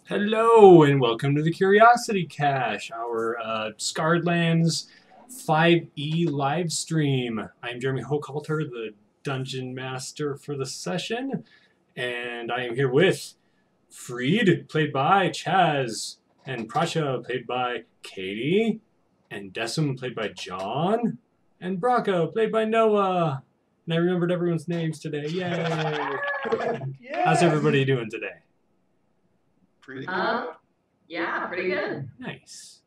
Hello and welcome to the Curiosity Cache, our Scarred Lands 5e live stream. I'm Jeremy Hochhalter, the Dungeon Master for the session, and I am here with Freed, played by Chaz, and Prasha, played by Katie, and Decim, played by John, and Braco, played by Noah. And I remembered everyone's names today. Yay! Yeah. How's everybody doing today? Pretty good. Yeah, pretty good. Nice.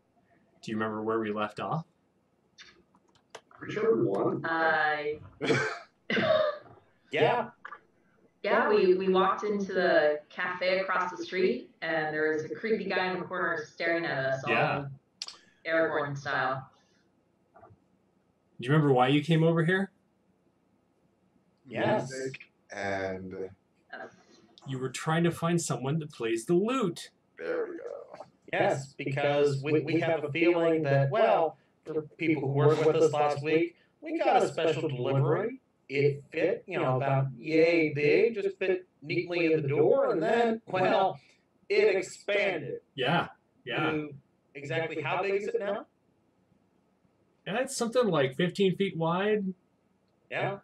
Do you remember where we left off? Pretty sure we won. Yeah. Yeah, we walked into the cafe across the street, and there was a creepy guy in the corner staring at us, all Aragorn style. Do you remember why you came over here? Yes. And You were trying to find someone that plays the lute. there we go. Yes, because we have a feeling that, well, for people who worked with us last week, we got a special delivery. It fit, about yay big, just fit neatly in the door, and then, well, it expanded. Yeah. Exactly how big is it now? Yeah, it's something like 15 feet wide. Yeah,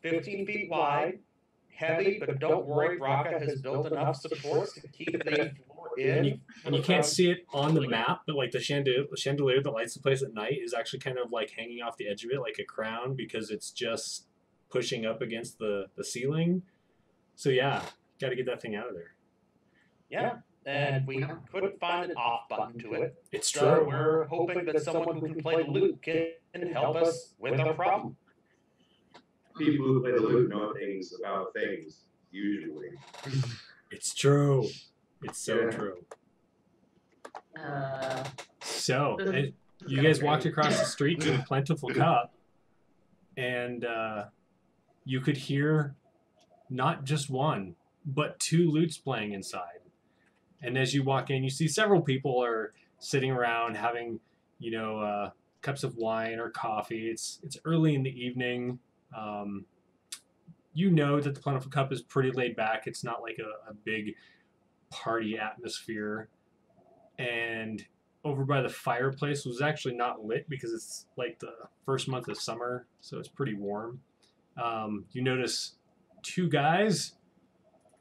15 feet wide, heavy, but don't worry, Braca has built enough supports to keep the floor in. And you can't see it on the map, but like the chandelier that lights the place at night is actually kind of like hanging off the edge of it like a crown because it's just pushing up against the ceiling. So yeah, got to get that thing out of there. Yeah, and we couldn't find an off button to it. It's So true. we're hoping that someone who can play the lute can help us with our problem. People who play the lute know things about things, usually. It's true. It's so Yeah. true. Uh, So, you guys walked across the street to the Plentiful Cup, and you could hear not just one, but two lutes playing inside. And as you walk in, you see several people are sitting around having, cups of wine or coffee. It's early in the evening. You know that the Plentiful Cup is pretty laid back. It's not like a big party atmosphere. And over by the fireplace was actually not lit because it's like the first month of summer, so it's pretty warm. You notice two guys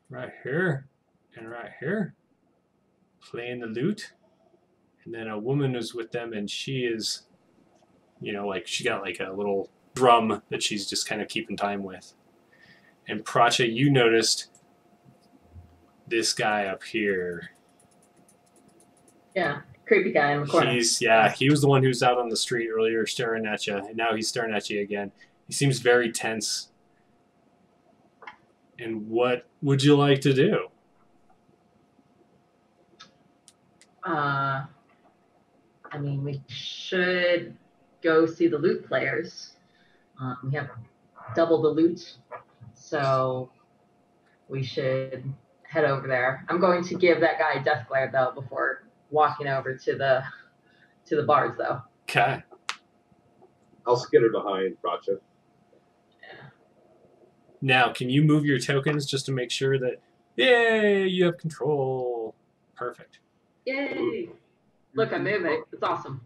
right here and right here playing the lute, and then a woman is with them, and she is, she got like a little drum that she's just kind of keeping time with. And Pracha, you noticed this guy up here. yeah, creepy guy in the corner. He was the one who was out on the street earlier staring at you, and now he's staring at you again. He seems very tense. And what would you like to do? We should go see the lute players. We have double the loot, so we should head over there. I'm going to give that guy a death glare though before walking over to the bars though. Okay. I'll skitter behind Pracha. Now, can you move your tokens just to make sure that, yay, you have control? Perfect. Yay! Look, I'm moving. It's awesome.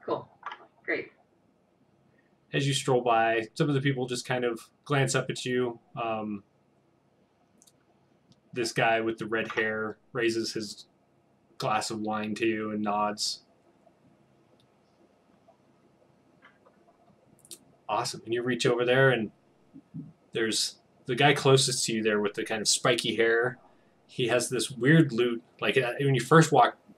Cool. Great. As you stroll by, some of the people just kind of glance up at you. This guy with the red hair raises his glass of wine to you and nods. Awesome. And you reach over there, and there's the guy closest to you there with the kind of spiky hair. He has this weird lute. Like when you first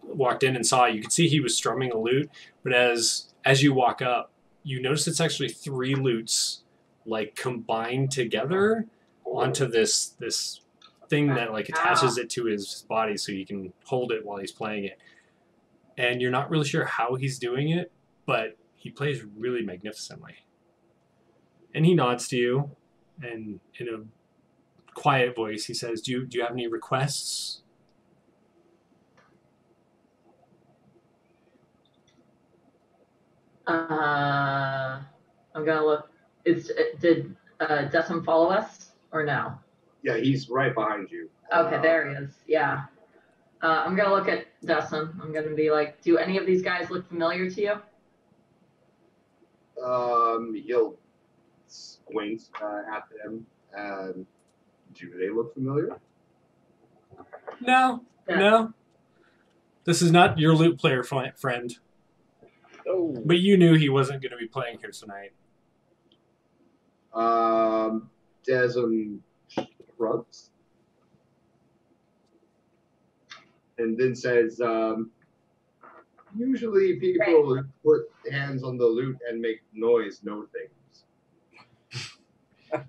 walked in and saw it, you could see he was strumming a lute. But as you walk up, you notice it's actually three lutes like combined together onto this thing that like attaches it to his body so he can hold it while he's playing it. And you're not really sure how he's doing it, but he plays really magnificently. And he nods to you, and in a quiet voice, he says, do you have any requests? I'm gonna look. Did Decim follow us or no? Yeah, he's right behind you. Okay, there he is. Yeah. I'm gonna look at Dustin. I'm gonna be like, do any of these guys look familiar to you? He'll squint at them. Do they look familiar? No, Yeah. no. This is not your lute player friend. Oh. But you knew he wasn't going to be playing here tonight. Desmond shrugs and then says, usually people who put hands on the lute and make noise know things.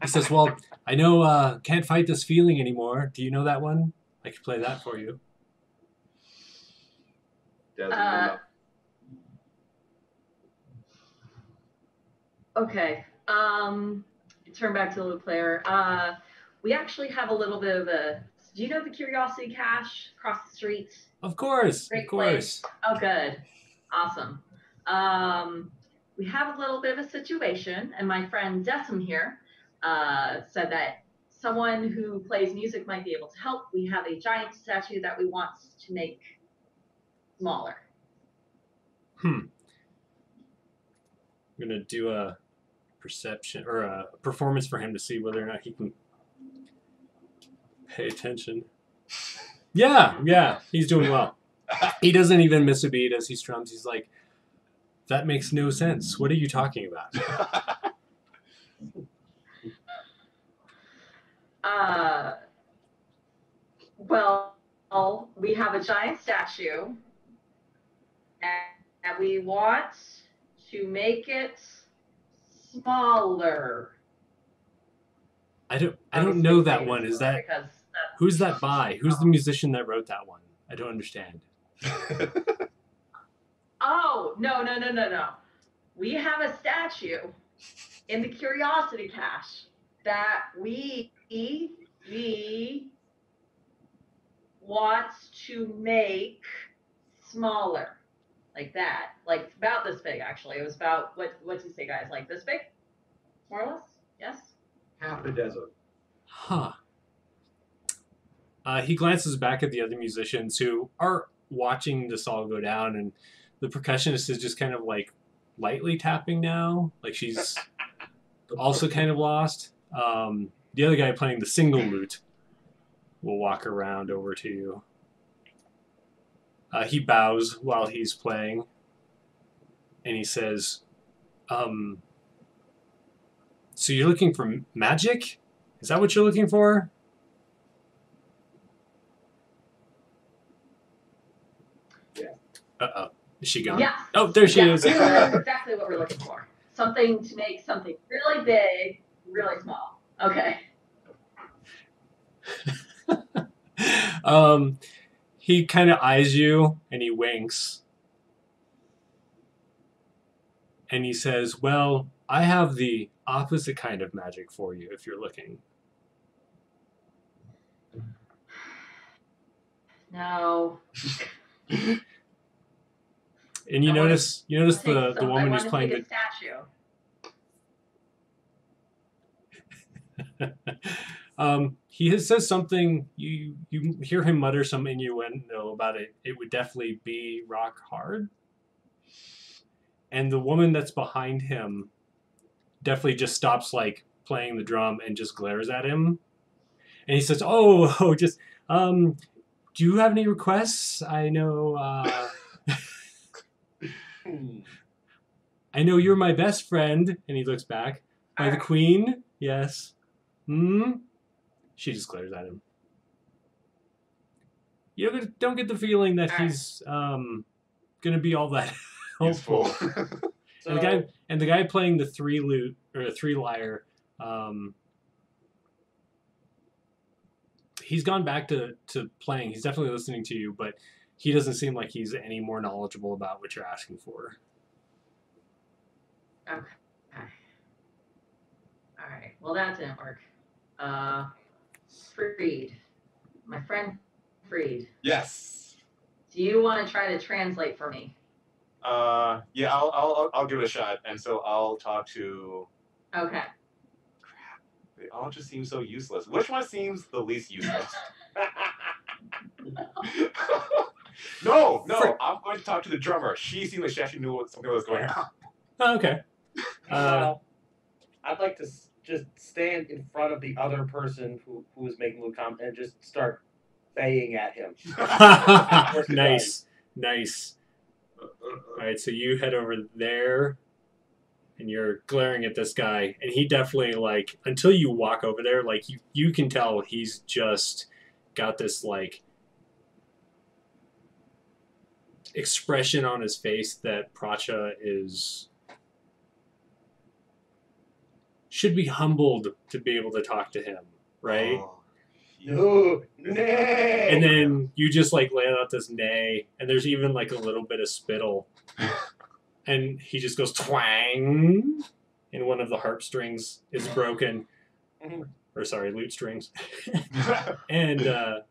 He says, well, I know Can't Fight This Feeling Anymore. Do you know that one? I could play that for you. Desmond, Okay. Turn back to the lute player. We actually have a little bit of a. Do you know the Curiosity Cache across the street? Of course. Great Of course. place. Oh, good. Awesome. We have a little bit of a situation, and my friend Decim here said that someone who plays music might be able to help. We have a giant statue that we want to make smaller. I'm going to do a perception or a performance for him to see whether or not he can pay attention. Yeah, he's doing well. He doesn't even miss a beat as he strums. He's like, that makes no sense. What are you talking about? Well, we have a giant statue, and we want to make it smaller. I don't know that one. Is that who's that by? Who's the musician that wrote that one? I don't understand. Oh, no. We have a statue in the Curiosity Cache that we want to make smaller. Like that. Like about this big, actually. It was about, what did you say, guys? Like this big? More or less? Yes? half a dozen. Huh. He glances back at the other musicians who are watching this all go down, and the percussionist is just kind of like lightly tapping now. Like she's also kind of lost. The other guy playing the single lute will walk around over to you. He bows while he's playing, and he says, so you're looking for magic? Is that what you're looking for? Yeah. Uh-oh. Is she gone? Yes. Oh, there she is. That's exactly what we're looking for. Something to make something really big, really small. Okay. He kind of eyes you and he winks. And he says, well, I have the opposite kind of magic for you if you're looking. No. And you notice the woman who's playing the statue. He says something. You hear him mutter some innuendo about it. It would definitely be rock hard. And the woman that's behind him definitely just stops like playing the drum and just glares at him. And he says, "Oh, just do you have any requests? I know I know you're my best friend." And he looks back. By the Queen? Yes. She just glares at him. You don't get the feeling that he's gonna be all that helpful. And the guy playing the three lute or the three lyre, he's gone back to playing. He's definitely listening to you, but he doesn't seem like he's any more knowledgeable about what you're asking for. Okay. All right. Well, that didn't work. Freed. My friend Freed. Yes. Do you want to try to translate for me? Yeah, I'll give it a shot, and so I'll talk to. Okay. Crap. They all just seem so useless. Which one seems the least useless? No, I'm going to talk to the drummer. She seemed like she actually knew something was going on. Oh, okay. Well, I'd like to just stand in front of the other person who was making the comment and just start baying at him. Nice. All right, so you head over there, and you're glaring at this guy, and he definitely, like, until you walk over there, like, you can tell he's just got this, like, expression on his face that Pracha should be humbled to be able to talk to him, right? Oh, No, nay. And then you just, like, lay out this nay, and there's even, like, a little bit of spittle. And he just goes twang, and one of the harp strings is broken. Or sorry, lute strings. And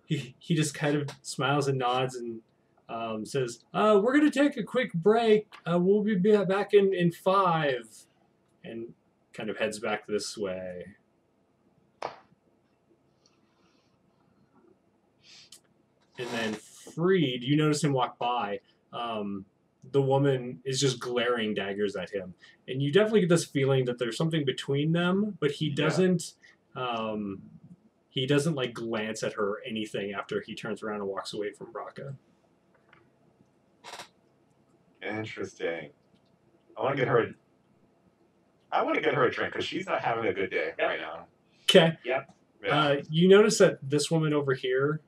he just kind of smiles and nods and says, we're going to take a quick break. We'll be back in 5. And kind of heads back this way. And then Freed, you notice him walk by. The woman is just glaring daggers at him. And you definitely get this feeling that there's something between them, but he doesn't like glance at her or anything after he turns around and walks away from Braca. Interesting. I want to get her a drink because she's not having a good day right now. Okay. Yep. Yeah. You notice that this woman over here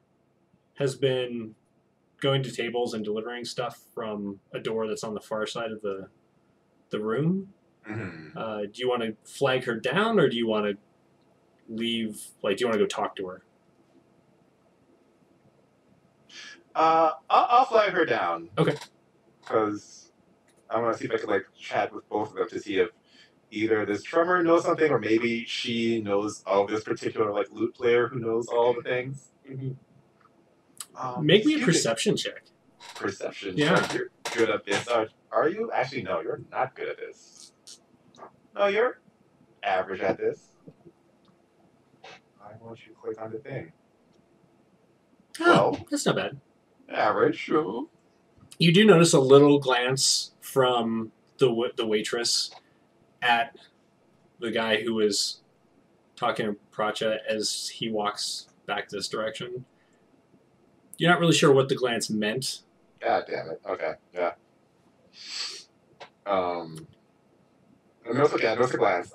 has been going to tables and delivering stuff from a door that's on the far side of the room. Mhm. Do you want to flag her down, or do you want to leave? Like, do you want to go talk to her? I'll flag her down. Okay. Because I want to see if I can like chat with both of them to see if either this drummer knows something or maybe she knows of this particular like lute player who knows all the things. Mhm. Make me a excuse perception check. Perception. Yeah. You're good at this. Are you? Actually, no, you're not good at this. No, you're average at this. Why won't you click on the thing? Oh, that's not bad. Average. Oh. You do notice a little glance from the waitress at the guy who is talking to Pracha as he walks back this direction. You're not really sure what the glance meant. God damn it. Okay. Yeah. I noticed a glance.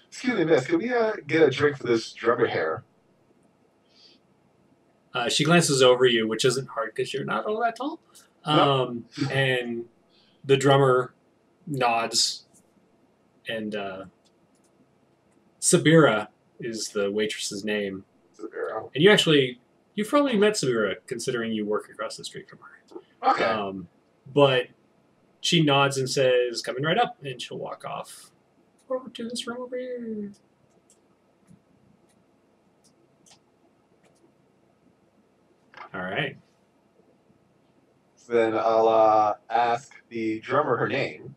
Excuse me, miss. Can we get a drink for this drummer here? She glances over you, which isn't hard because you're not all that tall. And the drummer nods, and Sabira is the waitress's name. Sabira. And you've probably met Sabira, considering you work across the street from her. Okay. But she nods and says, coming right up, and she'll walk off over to this room over here. All right. So then I'll ask the drummer her name.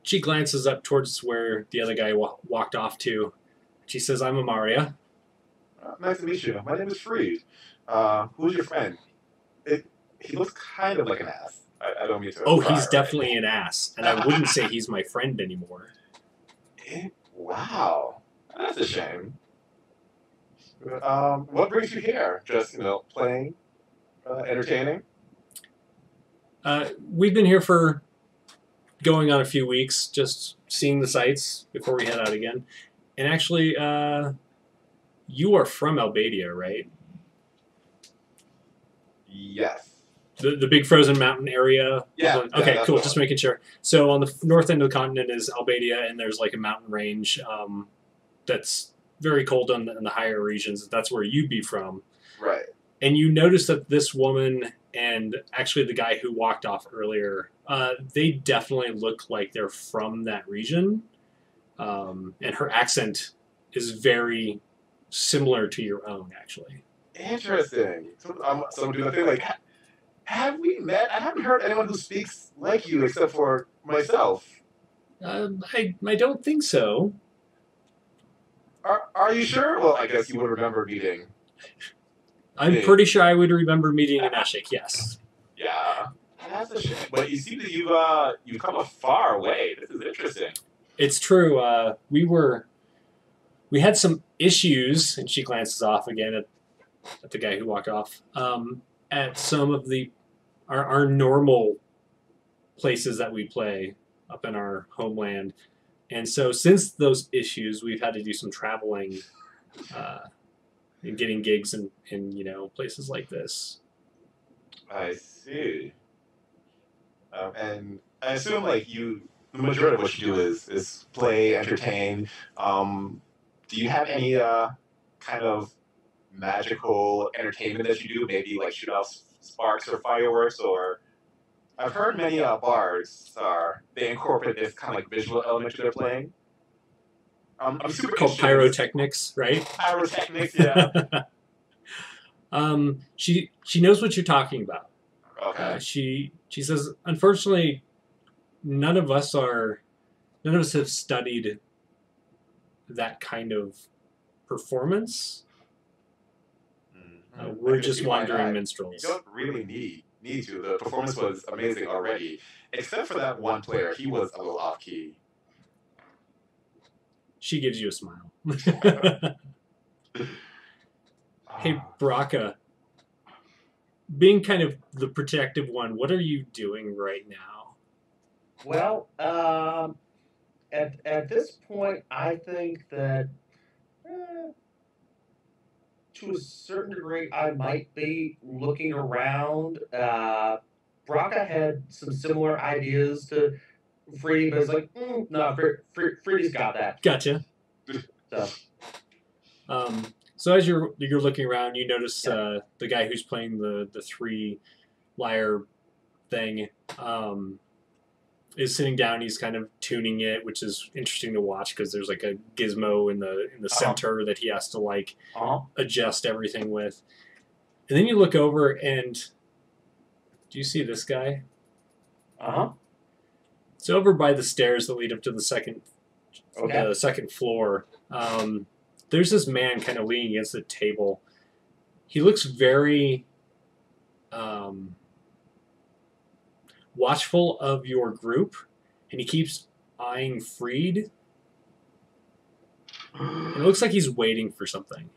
She glances up towards where the other guy walked off to. She says, I'm Amaria. Nice to meet you. My name is Freed. Who's your friend? He looks kind of like an ass. I don't mean to. Oh, pry, he's right? definitely an ass. And I wouldn't say he's my friend anymore. Wow. That's a shame. What brings you here? Just, playing? Entertaining? We've been here for going on a few weeks, just seeing the sights before we head out again. And actually, you are from Albadia, right? Yes. The big frozen mountain area? Yeah. Okay, that's cool. the Just one. making sure. So on the north end of the continent is Albadia, and there's like a mountain range that's very cold in the higher regions. That's where you'd be from. Right. And you notice that this woman and actually the guy who walked off earlier, they definitely look like they're from that region. And her accent is very similar to your own, actually. Interesting. So I'm doing the thing like, have we met? I haven't heard anyone who speaks like you except for myself. I don't think so. Are you sure? Well, I guess you would remember meeting. I'm pretty sure I would remember meeting an Eshik, yes. Yeah. That's a shame. But you seem that you've come a far way. This is interesting. It's true. We had some issues, and she glances off again at the guy who walked off, at some of our normal places that we play up in our homeland. And so since those issues, we've had to do some traveling and getting gigs in places like this. I see. And I assume the majority of what you do is play, entertain. Do you have any kind of magical entertainment that you do? Maybe like shoot off sparks or fireworks, or I've heard many bars they incorporate this kind of like visual element to their playing. I'm super Called interested pyrotechnics, right? Pyrotechnics, yeah. She knows what you're talking about. Okay. She says, unfortunately, none of us have studied that kind of performance. We're just wandering minstrels. You don't really need to. The performance was amazing already, except for that one player. He was a little off key. She gives you a smile. Hey, Braca, being kind of the protective one, what are you doing right now? Well, at this point, I think that to a certain degree, I might be looking around. Braca had some similar ideas to Freddie, but it's like, no, Freddie's got that. Gotcha. So, so as you're looking around, you notice the guy who's playing the 3 lyre thing is sitting down. He's kind of tuning it, which is interesting to watch because there's like a gizmo in the center that he has to adjust everything with. And then you look over and do you see this guy? It's over by the stairs that lead up to the second floor. There's this man kind of leaning against the table. He looks very watchful of your group, and he keeps eyeing Freed. It looks like he's waiting for something.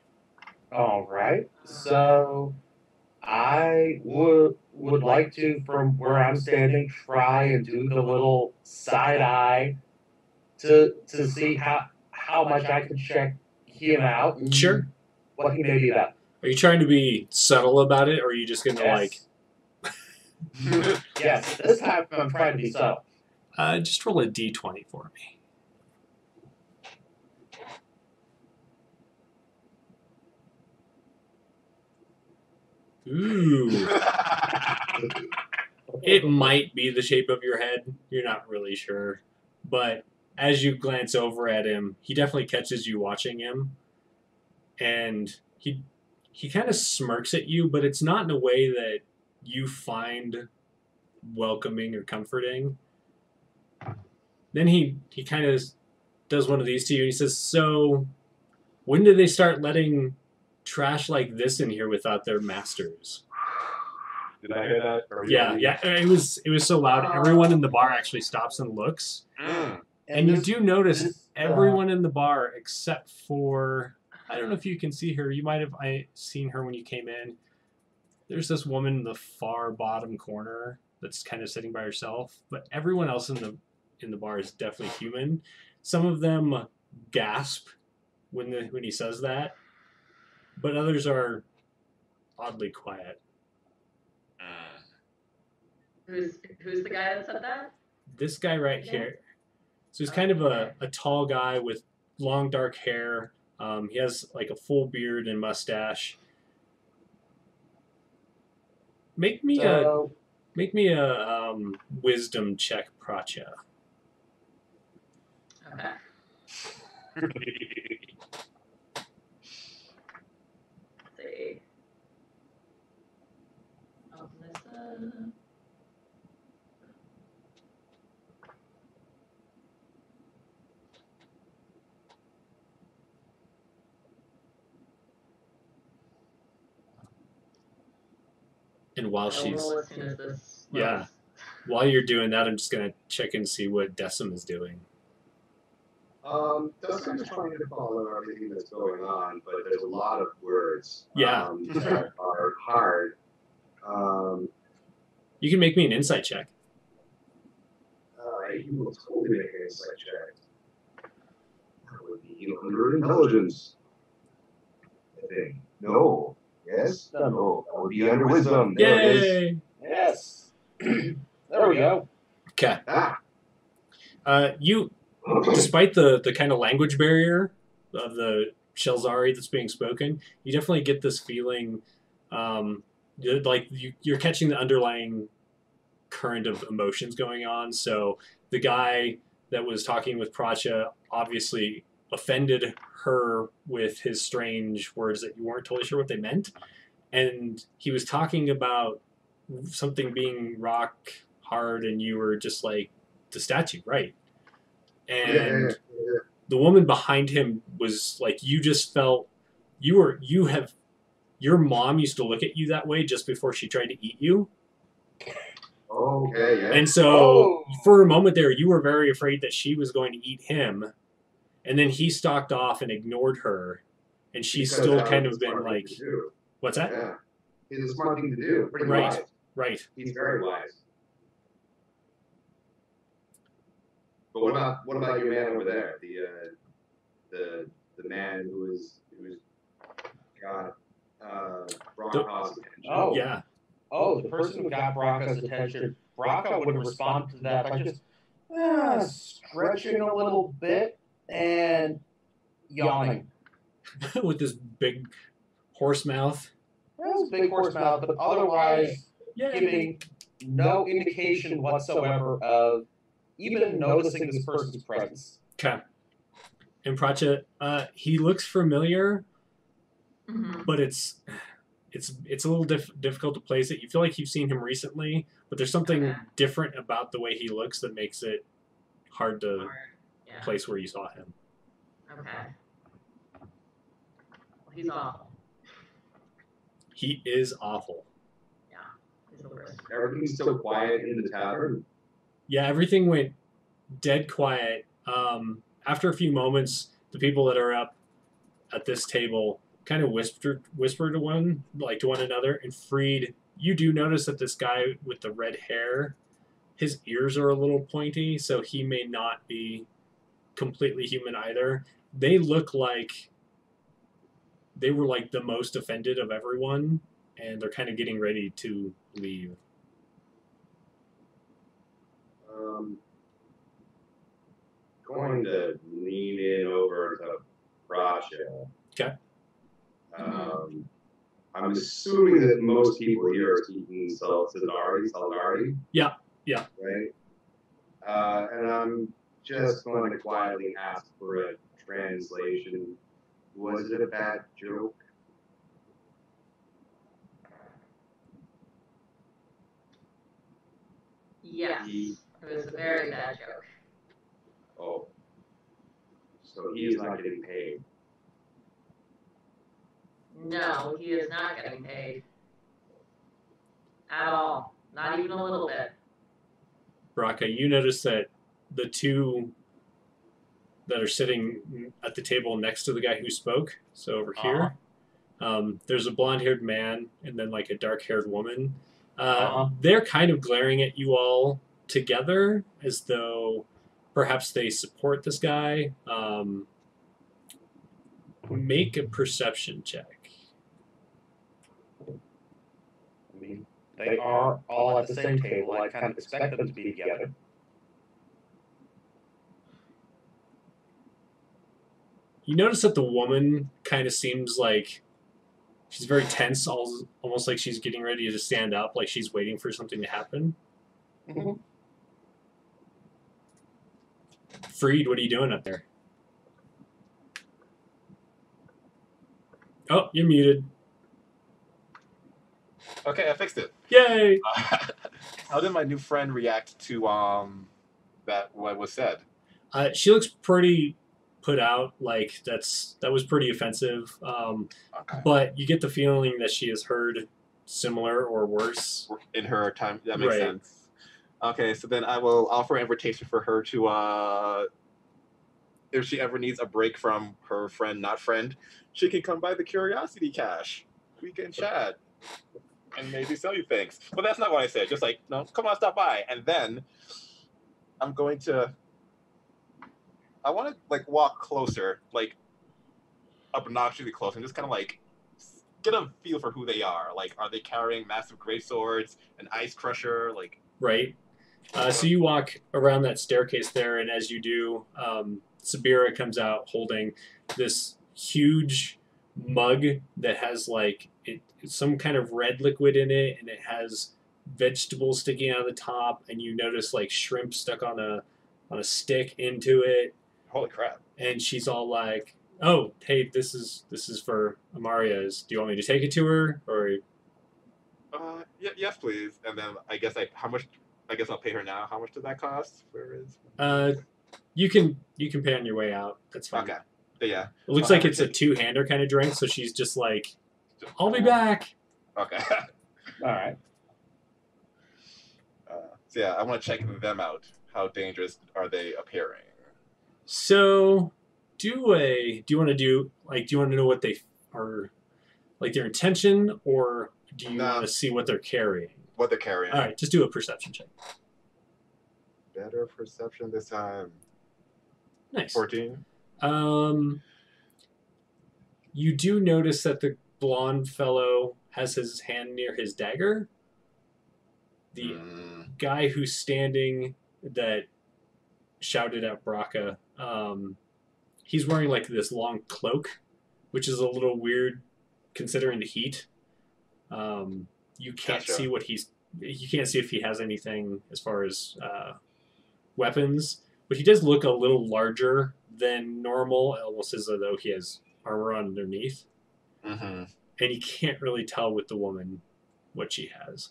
all right. So I would like to, from where I'm standing, try and do the little side eye to see how much I can check him out. And Sure. What he may be about. Are you trying to be subtle about it, or are you just going to Yes, this time I'm trying to be subtle. just roll a d20 for me. Ooh. It might be the shape of your head. You're not really sure. But as you glance over at him, he definitely catches you watching him. And he kind of smirks at you, but it's not in a way that you find welcoming or comforting. Then he kind of does one of these to you, and he says, so when did they start letting trash like this in here without their masters? Did I hear that? Yeah. It was so loud. Everyone in the bar actually stops and looks. And you do notice everyone in the bar except for, I don't know if you can see her. You might have seen her when you came in. There's this woman in the far bottom corner that's kind of sitting by herself. But everyone else in the bar is definitely human. Some of them gasp when he says that, but others are oddly quiet. Who's the guy that said that? This guy right here. So he's kind of a tall guy with long dark hair. He has like a full beard and mustache. Make me a wisdom check, Pracha. Okay. Let's see. Melissa. And while I'll she's roll as soon as this. Yeah. loads. while you're doing that, I'm just gonna check and see what Decim is doing. Dustin is trying to follow everything that's going on, but there's a lot of words Yeah. that are hard. You can make me an insight check. You will totally make an insight check. That would be under intelligence, I think. No. Yes? No. That would be under wisdom. There it is. Yay! Yes. There we go. Okay. Ah. You, despite the kind of language barrier of the Shelzari that's being spoken, you definitely get this feeling, like you're catching the underlying current of emotions going on. So the guy that was talking with Pracha obviously offended her with his strange words that you weren't totally sure what they meant. And he was talking about something being rock hard, and you were just like, the statue, right? And the woman behind him was like, you just felt your mom used to look at you that way just before she tried to eat you. Okay, yeah. And so for a moment there, you were very afraid that she was going to eat him. And then he stalked off and ignored her. And she's Because still that kind was of a been smart thing like, to do. what's that? Yeah. It's a smart thing to do. Pretty Right. wise. Right. He's very wise. But what about your man over there? The man who's got Bronco's attention. Oh. Yeah. Oh, the person who got Bronco's attention, Bronco would have responded to that by just stretching a little bit and yawning. With this big horse mouth. That was a big horse mouth, but otherwise Yeah. giving no indication whatsoever of even noticing this person's presence. Okay. And Pracha, he looks familiar, Mhm. but it's a little difficult to place it. You feel like you've seen him recently, but there's something Okay. different about the way he looks that makes it hard to Or- yeah. place where you saw him. Okay. Well, he's awful. He is awful. Yeah. He's the worst. Everything's so quiet in the tavern. Yeah, everything went dead quiet. After a few moments, the people that are up at this table kind of whisper to one another. And Freed, you do notice that this guy with the red hair, his ears are a little pointy, so he may not be completely human either. They look like they were like the most offended of everyone, and they're kind of getting ready to leave. Going to lean in over to Pracha. Okay. I'm assuming that most people here are speaking Saldari. Yeah, yeah. Right? And I'm just going to quietly ask for a translation. Was it a bad joke? Yes. It was a very bad joke. Oh. So he is not getting paid. No, he is not getting paid. At all. Not even a little bit. Baraka, you notice that the two that are sitting at the table next to the guy who spoke, so over here, there's a blonde-haired man and then like a dark-haired woman. They're kind of glaring at you all together as though perhaps they support this guy. Make a perception check. I mean, they are all at the same table. I kind of expect them to be together. You notice that the woman kind of seems like she's very tense, almost like she's getting ready to stand up, like she's waiting for something to happen. Mhm. Freed, what are you doing up there? Oh, you're muted. Okay, I fixed it. Yay! How did my new friend react to what was said? She looks pretty put out, like that was pretty offensive. Okay. But you get the feeling that she has heard similar or worse. In her time. That makes Right. sense. Okay, so then I will offer an invitation for her to, if she ever needs a break from her friend, not friend, she can come by the Curiosity Cache. We can chat and maybe sell you things. But that's not what I said. Just like, no, come on, stop by. And then I'm going to, I want to like walk closer, like obnoxiously close, and just kind of like get a feel for who they are. Like, are they carrying massive great swords, an ice crusher? Like, Right. So you walk around that staircase there, and as you do, Sabira comes out holding this huge mug that has like some kind of red liquid in it, and it has vegetables sticking out of the top, and you notice like shrimp stuck on a stick into it, holy crap. and she's all like, "Oh, hey, this is for Amaria's. Do you want me to take it to her, or?" Yes, please. And then I guess how much? I guess I'll pay her now. How much does that cost? Where is? You can pay on your way out. That's fine. Okay. But yeah. It looks like it's a two-hander kind of drink, so she's just like, "I'll be back." Okay. All right. So yeah, I want to check them out. How dangerous are they appearing? So, do you want to know what they are, like their intention, or do you want to see what they're carrying? What they're carrying. All right, just do a perception check. Better perception this time. Nice. 14. You do notice that the blonde fellow has his hand near his dagger. The guy who's standing that shouted at Braca, he's wearing like this long cloak, which is a little weird considering the heat. You can't see you can't see if he has anything as far as weapons, but he does look a little larger than normal, almost as though he has armor underneath. Mm-hmm. And you can't really tell with the woman what she has.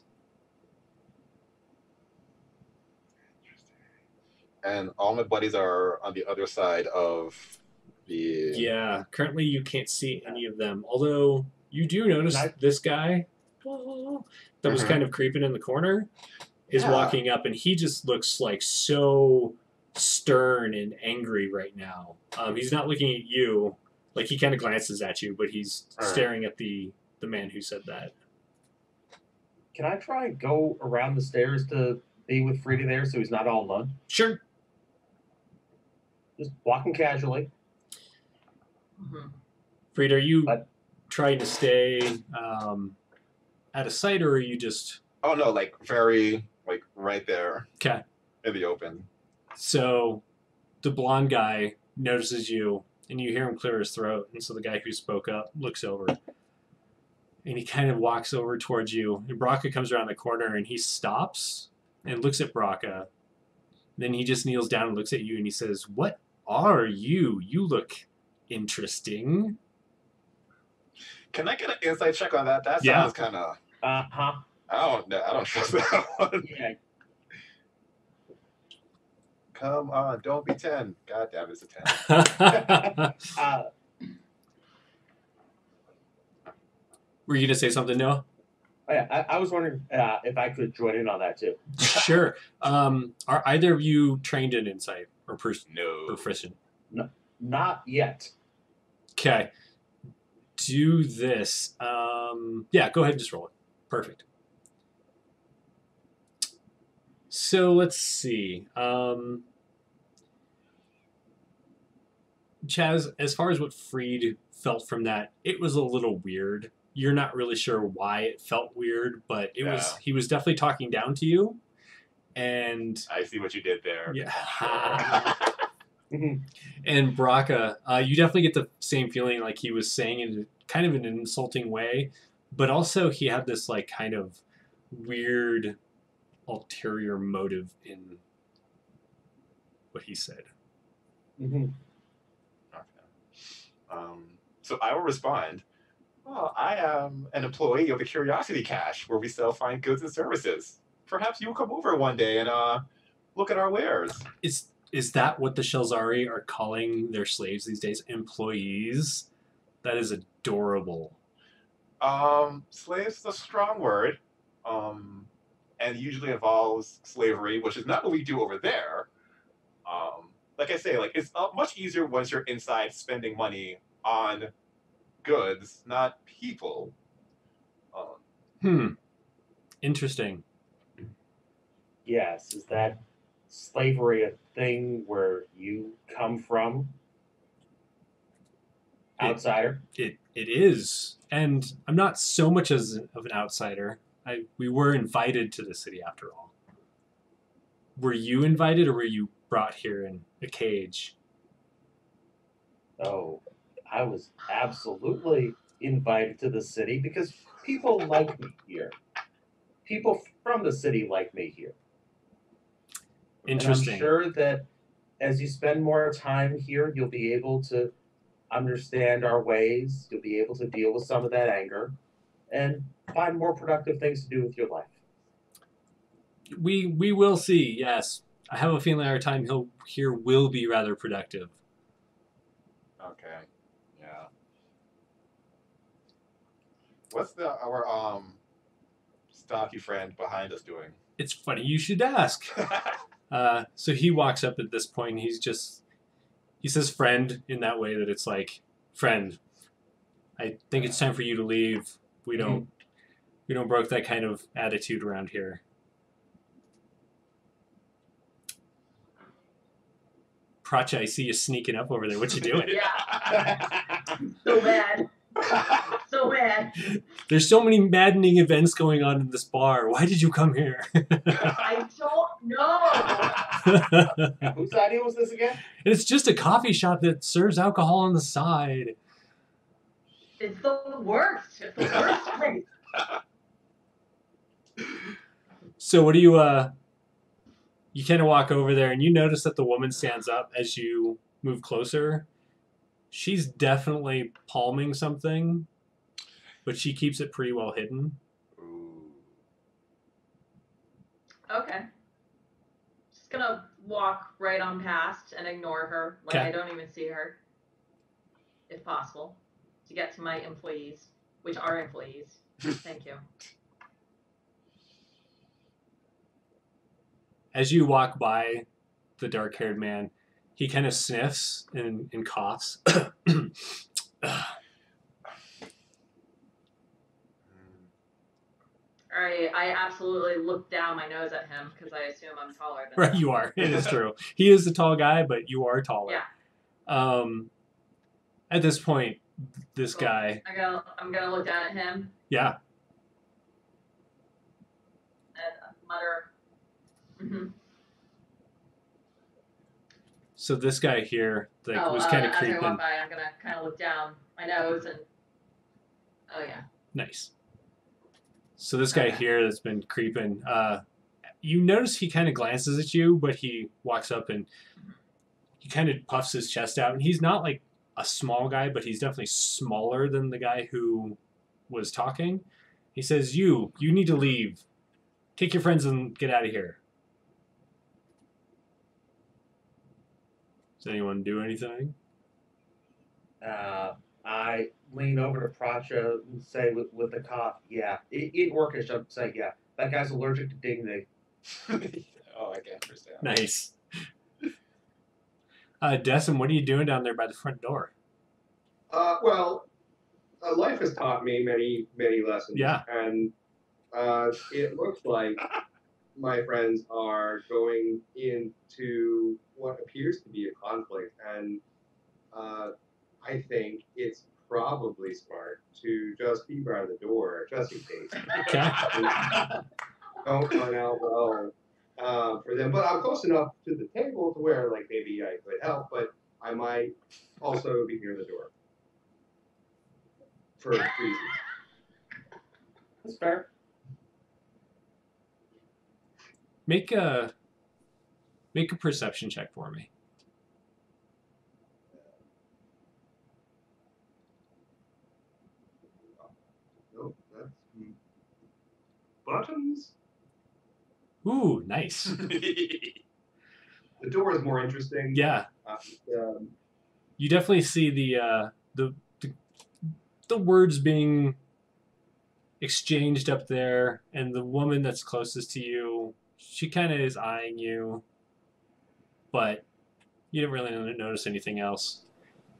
And all my buddies are on the other side of the... Yeah, currently you can't see any of them. Although you do notice this guy that was kind of creeping in the corner is walking up, and he just looks like so stern and angry right now. He's not looking at you. Like, he kind of glances at you, but he's staring at the man who said that. Can I try and go around the stairs to be with Frida there so he's not all alone? Sure. Just walking casually. Mm-hmm. Frida, are you trying to stay out of sight, or are you just... Oh, no, like, very, like, right there. Okay. In the open. So, the blonde guy notices you, and you hear him clear his throat, and so the guy who spoke up looks over, and he kind of walks over towards you, and Braca comes around the corner, and he stops and looks at Braca. Then he just kneels down and looks at you, and he says, "What are you? You look interesting." Can I get an insight check on that? That sounds kind of... Uh-huh. I don't trust that one. Yeah. Come on, don't be 10. God damn, it's a 10. Were you going to say something, Noah? Oh, yeah, I was wondering if I could join in on that too. Sure. Are either of you trained in insight or No. proficient? No, not yet. Okay. Do this. Yeah, go ahead and just roll it. Perfect. So let's see. Chaz, as far as what Freed felt from that, it was a little weird. You're not really sure why it felt weird, but he was definitely talking down to you. And I see what you did there. Yeah. And Braca, you definitely get the same feeling like he was saying in kind of an insulting way, but also he had this like kind of weird ulterior motive in what he said. Mm-hmm. Okay. So I will respond. Well, I am an employee of the Curiosity Cache, where we sell fine goods and services. Perhaps you'll come over one day and look at our wares. Is that what the Shelzari are calling their slaves these days? Employees? That is adorable. Slaves is a strong word, um, and usually involves slavery, which is not what we do over there. Like I say, like it's much easier once you're inside spending money on goods, not people. Um, Hmm. Interesting. Yes, is that slavery a thing where you come from, It outsider? it is, and I'm not so much as of an outsider. We were invited to the city after all. Were you invited, or were you brought here in a cage? Oh, I was absolutely invited to the city because people like me here. People from the city like me here. And I'm Interesting. sure that as you spend more time here, you'll be able to understand our ways. You'll be able to deal with some of that anger and find more productive things to do with your life. We will see. Yes, I have a feeling our time here will be rather productive. okay, yeah. What's our stocky friend behind us doing? It's funny you should ask. So he walks up at this point. He says "friend" in that way that it's like, "Friend, I think it's time for you to leave. We don't broke that kind of attitude around here." Pracha, I see you sneaking up over there. What you doing? Yeah. So bad. So bad. There's so many maddening events going on in this bar. Why did you come here? I don't know. Whose idea was this again? It's just a coffee shop that serves alcohol on the side. It's the worst. It's the worst place. So what do you kind of walk over there and you notice that the woman stands up as you move closer. She's definitely palming something, but she keeps it pretty well hidden. Ooh. Okay. Just gonna walk right on past and ignore her. Like Okay. I don't even see her. If possible. To get to my employees. Which are employees. Thank you. As you walk by the dark-haired man, he kind of sniffs and coughs. Alright, I absolutely look down my nose at him because I assume I'm taller than Right, him. you are. It is true. He is a tall guy, but you are taller. Yeah. At this point, this Cool. guy, I'm gonna look down at him yeah, and mutter. Mm-hmm. so this guy here, was kind of As I creeping. walk by, I'm gonna kind of look down my nose and. Oh yeah. Nice. So this guy Okay. here that's been creeping, you notice he kind of glances at you, but he walks up and he kind of puffs his chest out, and he's not like a small guy, but he's definitely smaller than the guy who was talking. He says, you need to leave. Take your friends and get out of here. Does anyone do anything? I lean over to Pracha and say with a cough, yeah. In Orcish, I'd say, yeah. That guy's allergic to dignity. Oh, I can understand. Nice. Decim, what are you doing down there by the front door? Well, life has taught me many, many lessons. Yeah. And it looks like my friends are going into what appears to be a conflict. And I think it's probably smart to just be by the door, just in case. Okay. Don't turn out well for them. But I'm close enough to the table to where, like, maybe I could help, but I might also be near the door for reasons. That's fair. Make a perception check for me. Nope, that's buttons. Ooh, nice. The door is more interesting. Yeah. You definitely see the words being exchanged up there, and the woman that's closest to you, she kind of is eyeing you, but you didn't really notice anything else.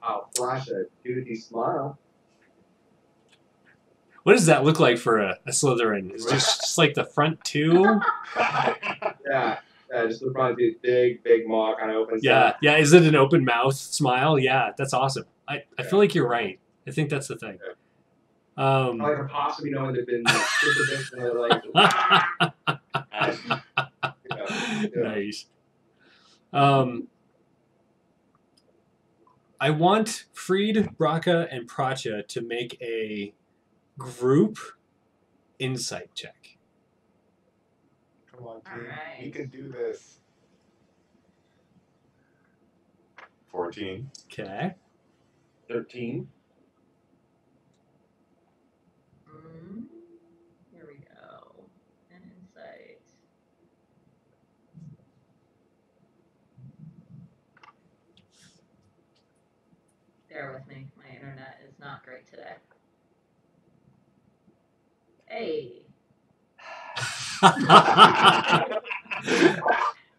I'll flash a toothy smile. What does that look like for a Slytherin? Is it just like the front two? Yeah, just the front tooth, big maw, kind of opens Yeah, up. yeah. Is it an open mouth smile? Yeah, that's awesome. I feel like you're right. I think that's the thing. I like a possum, you know, and they've been like, super big, and they're like, yeah. Nice. I want Freed, Braca, and Pracha to make a group insight check. Come on, team. Alright. We can do this. 14. Okay. 13. Here we go. An insight. Bear with me. My internet is not great today. Hey. I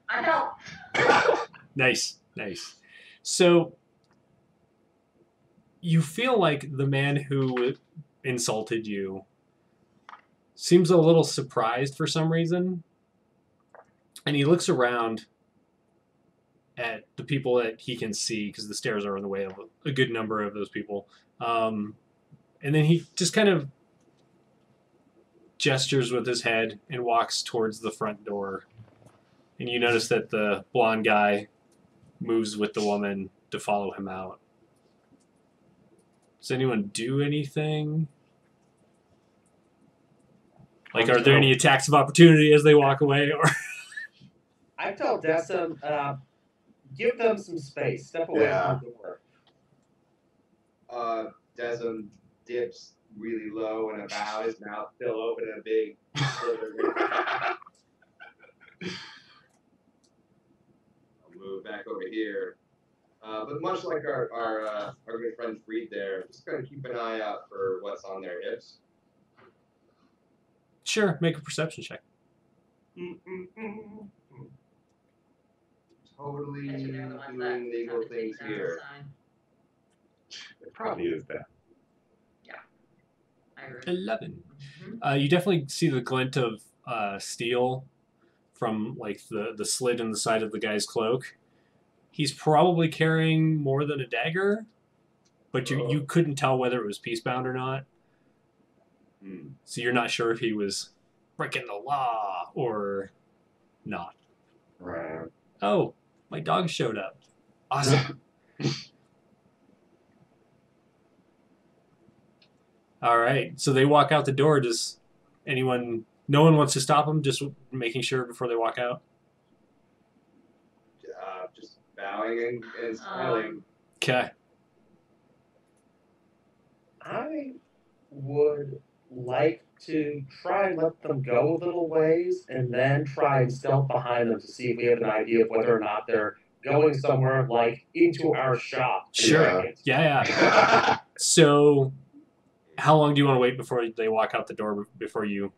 helped. Nice. So you feel like the man who insulted you seems a little surprised for some reason, and he looks around at the people that he can see because the stairs are in the way of a good number of those people, and then he just kind of gestures with his head and walks towards the front door, and you notice that the blonde guy moves with the woman to follow him out. Does anyone do anything? Like, are there any attacks of opportunity as they walk away? Or I tell Destin, give them some space. Step away from the door. Desmond dips really low and about, his mouth still open and a big slither. I'll move back over here. But much like our good friend Freed there, just gonna keep an eye out for what's on their hips. sure, make a perception check. Totally Actually, they're the ones that doing legal have to take things down the here. sign. It probably is that. I agree. 11. Mhm. You definitely see the glint of steel from like the slit in the side of the guy's cloak. He's probably carrying more than a dagger, but you couldn't tell whether it was peacebound or not. So you're not sure if he was breaking the law or not. Right. Oh, my dog showed up. Awesome. All right. So they walk out the door. Does anyone? No one wants to stop them. Just making sure before they walk out. Just bowing and smiling. Okay. I would like to try and let them go a little ways and then try and stealth behind them to see if we have an idea of whether or not they're going somewhere like into our shop. Sure. Yeah. So, how long do you want to wait before they walk out the door before you?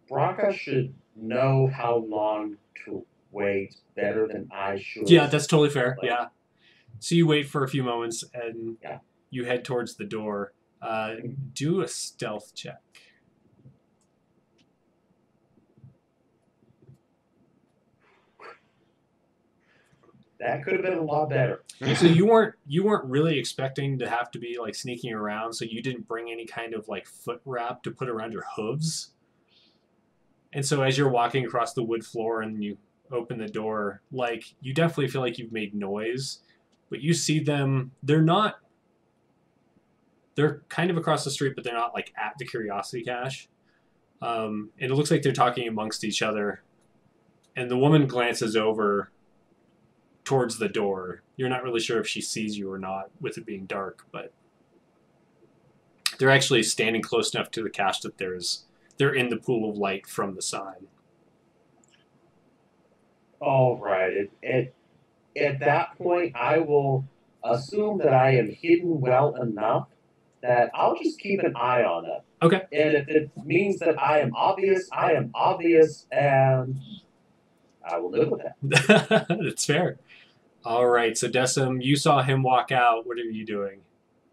Braca should know how long to wait better than I should. Yeah, that's totally fair. Yeah. So you wait for a few moments and you head towards the door. Do a stealth check. That could have been a lot better. So you weren't really expecting to have to be like sneaking around, so you didn't bring any kind of like foot wrap to put around your hooves. And so as you're walking across the wood floor and you open the door, like you definitely feel like you've made noise, but you see them. They're kind of across the street, but they're not like at the Curiosity Cache. And it looks like they're talking amongst each other. And the woman glances over towards the door. You're not really sure if she sees you or not with it being dark, but they're actually standing close enough to the cache that they're in the pool of light from the sign. All right. At that point, I will assume that I am hidden well enough that I'll just keep an eye on them. Okay. And if it means that I am obvious, and I will live with that. That's fair. All right. So Decim, you saw him walk out. What are you doing?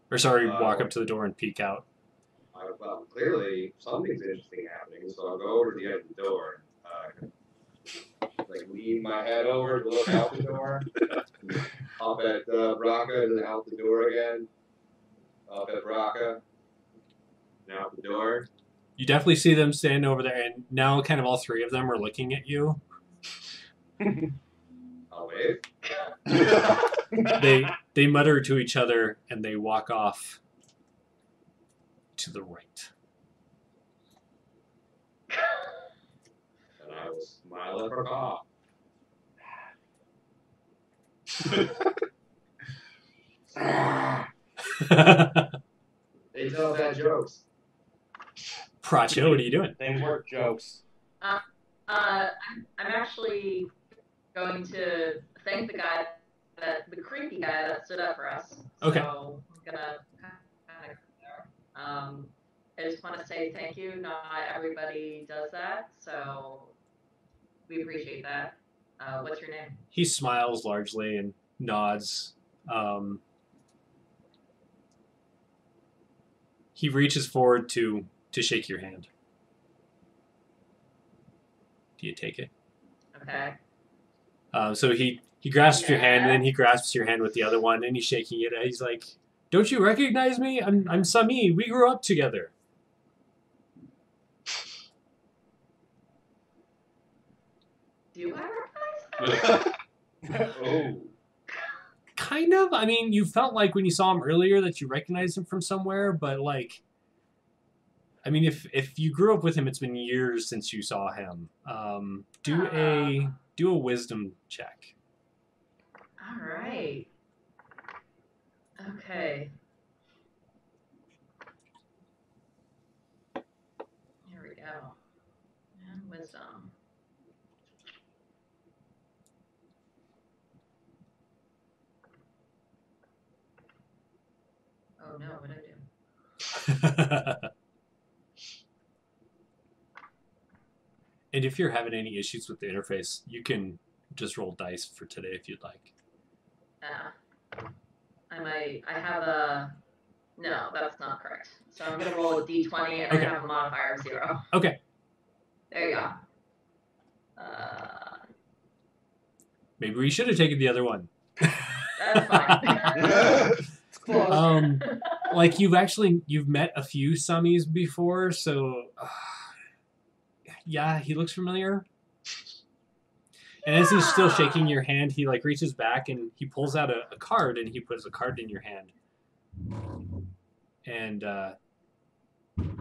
Or sorry, walk up to the door and peek out. Well, clearly something's interesting happening, so I'll go over to the edge of the door and like lean my head over to look out the door. Up at Braca and then out the door again. Up at Braca. And out the door. You definitely see them stand over there, and now kind of all three of them are looking at you. I'll wave. They mutter to each other, and they walk off to the right. And I will smile at her cough. They tell bad jokes. Pracho, what are you doing? They work jokes. I'm actually going to thank the creepy guy that stood up for us. Okay. So I'm gonna kind of I just want to say thank you. Not everybody does that, so we appreciate that. What's your name? He smiles largely and nods. He reaches forward to shake your hand. Do you take it? Okay. So he grasps your hand, and then he grasps your hand with the other one, and he's shaking it. And he's like, "Don't you recognize me? I'm Sami. We grew up together." Do I recognize that? Oh. Kind of. I mean, you felt like when you saw him earlier that you recognized him from somewhere, but like, I mean, if you grew up with him, it's been years since you saw him. Do a wisdom check. All right. Okay. Here we go. And wisdom. Oh no, what did I do? And if you're having any issues with the interface, you can just roll dice for today if you'd like. I have a... No, that's not correct. So I'm going to roll a d20 and Okay. I have a modifier of 0. Okay. There you go. Maybe we should have taken the other one. That's fine. It's close. Like you've met a few Samis before, so yeah, he looks familiar. And as he's still shaking your hand, he like reaches back and he pulls out a card and he puts a card in your hand. And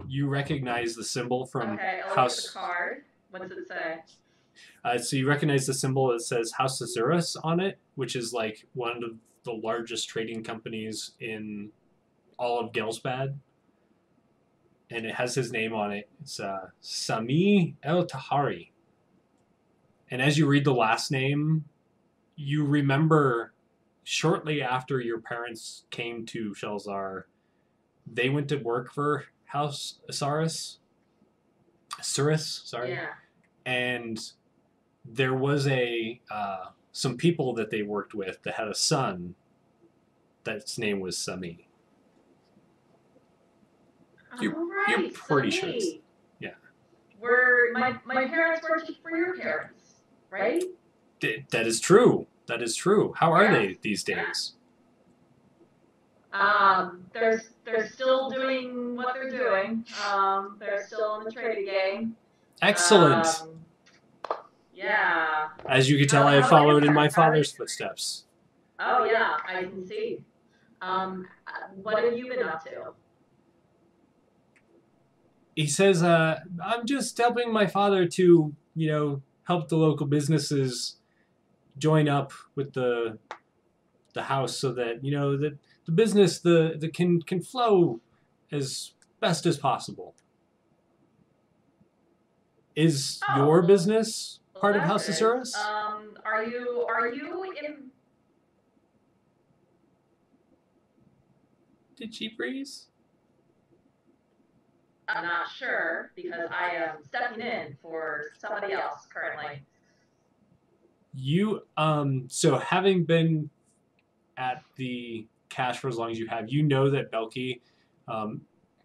you recognize the symbol from Okay, I'll House. look at the card. What does it say? So you recognize the symbol that says House Azurus on it, which is like one of the largest trading companies in all of Gelsbad. And it has his name on it. It's Sami El Tahari. And as you read the last name, you remember shortly after your parents came to Shelzar, they went to work for House Azurus. Sorry. Yeah. And there was some people that they worked with that had a son that's name was Sami. You're pretty sure it's... Yeah. My parents worked for your parents, right? That is true. That is true. How are they these days? They're still doing what they're doing. They're still in the trading game. Excellent. Yeah. As you can tell, I have followed in my father's footsteps. Oh yeah, I can see. What have you been up to? He says, I'm just helping my father to, help the local businesses join up with the house so that, that the business can flow as best as possible. Is your business part of House Azurus? Are you in? Itchy Breeze? I'm not sure because I am stepping in for somebody else currently. You so having been at the cache for as long as you have, you know that Belky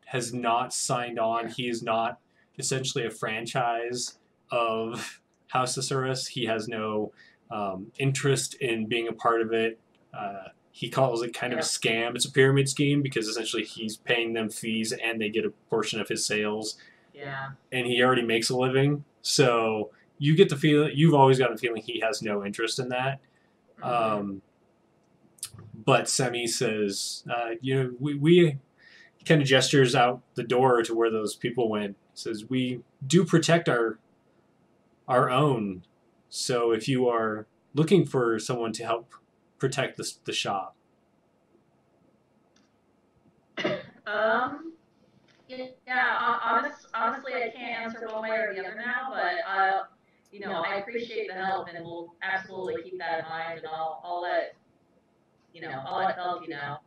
has not signed on. He is not essentially a franchise of House Thesaurus. He has no interest in being a part of it. He calls it kind of a scam. It's a pyramid scheme because essentially he's paying them fees and they get a portion of his sales. Yeah. And he already makes a living. So you get the feeling, you've always gotten the feeling he has no interest in that. But Semi says, we kind of gestures out the door to where those people went. Says, we do protect our own. So if you are looking for someone to help protect the shop. Honestly, I can't answer one way or the other now, but I appreciate the help, and we'll absolutely keep that in mind, and I'll let Belky know.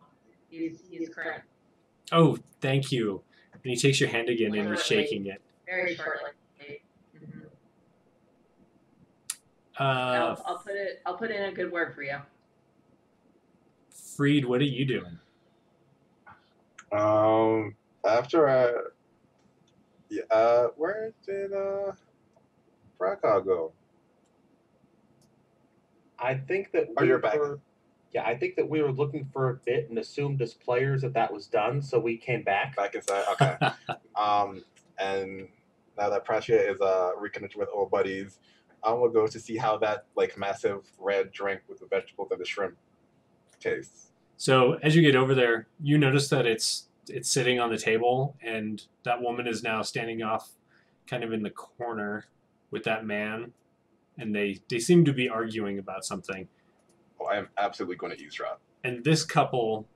He's current. Oh, thank you. And he takes your hand again and is shaking it. Very shortly. I'll put in a good word for you. Freed, what are you doing? After where did Brakar go? I think that you're back. I think that we were looking for a bit and assumed as players that was done, so we came back. Back inside, okay. And now that Pratchett is reconnected with old buddies, I'm gonna go to see how that massive red drink with the vegetables and the shrimp tastes. So as you get over there, you notice that it's sitting on the table, and that woman is now standing off kind of in the corner with that man, and they seem to be arguing about something. Oh, I am absolutely going to eavesdrop. And this couple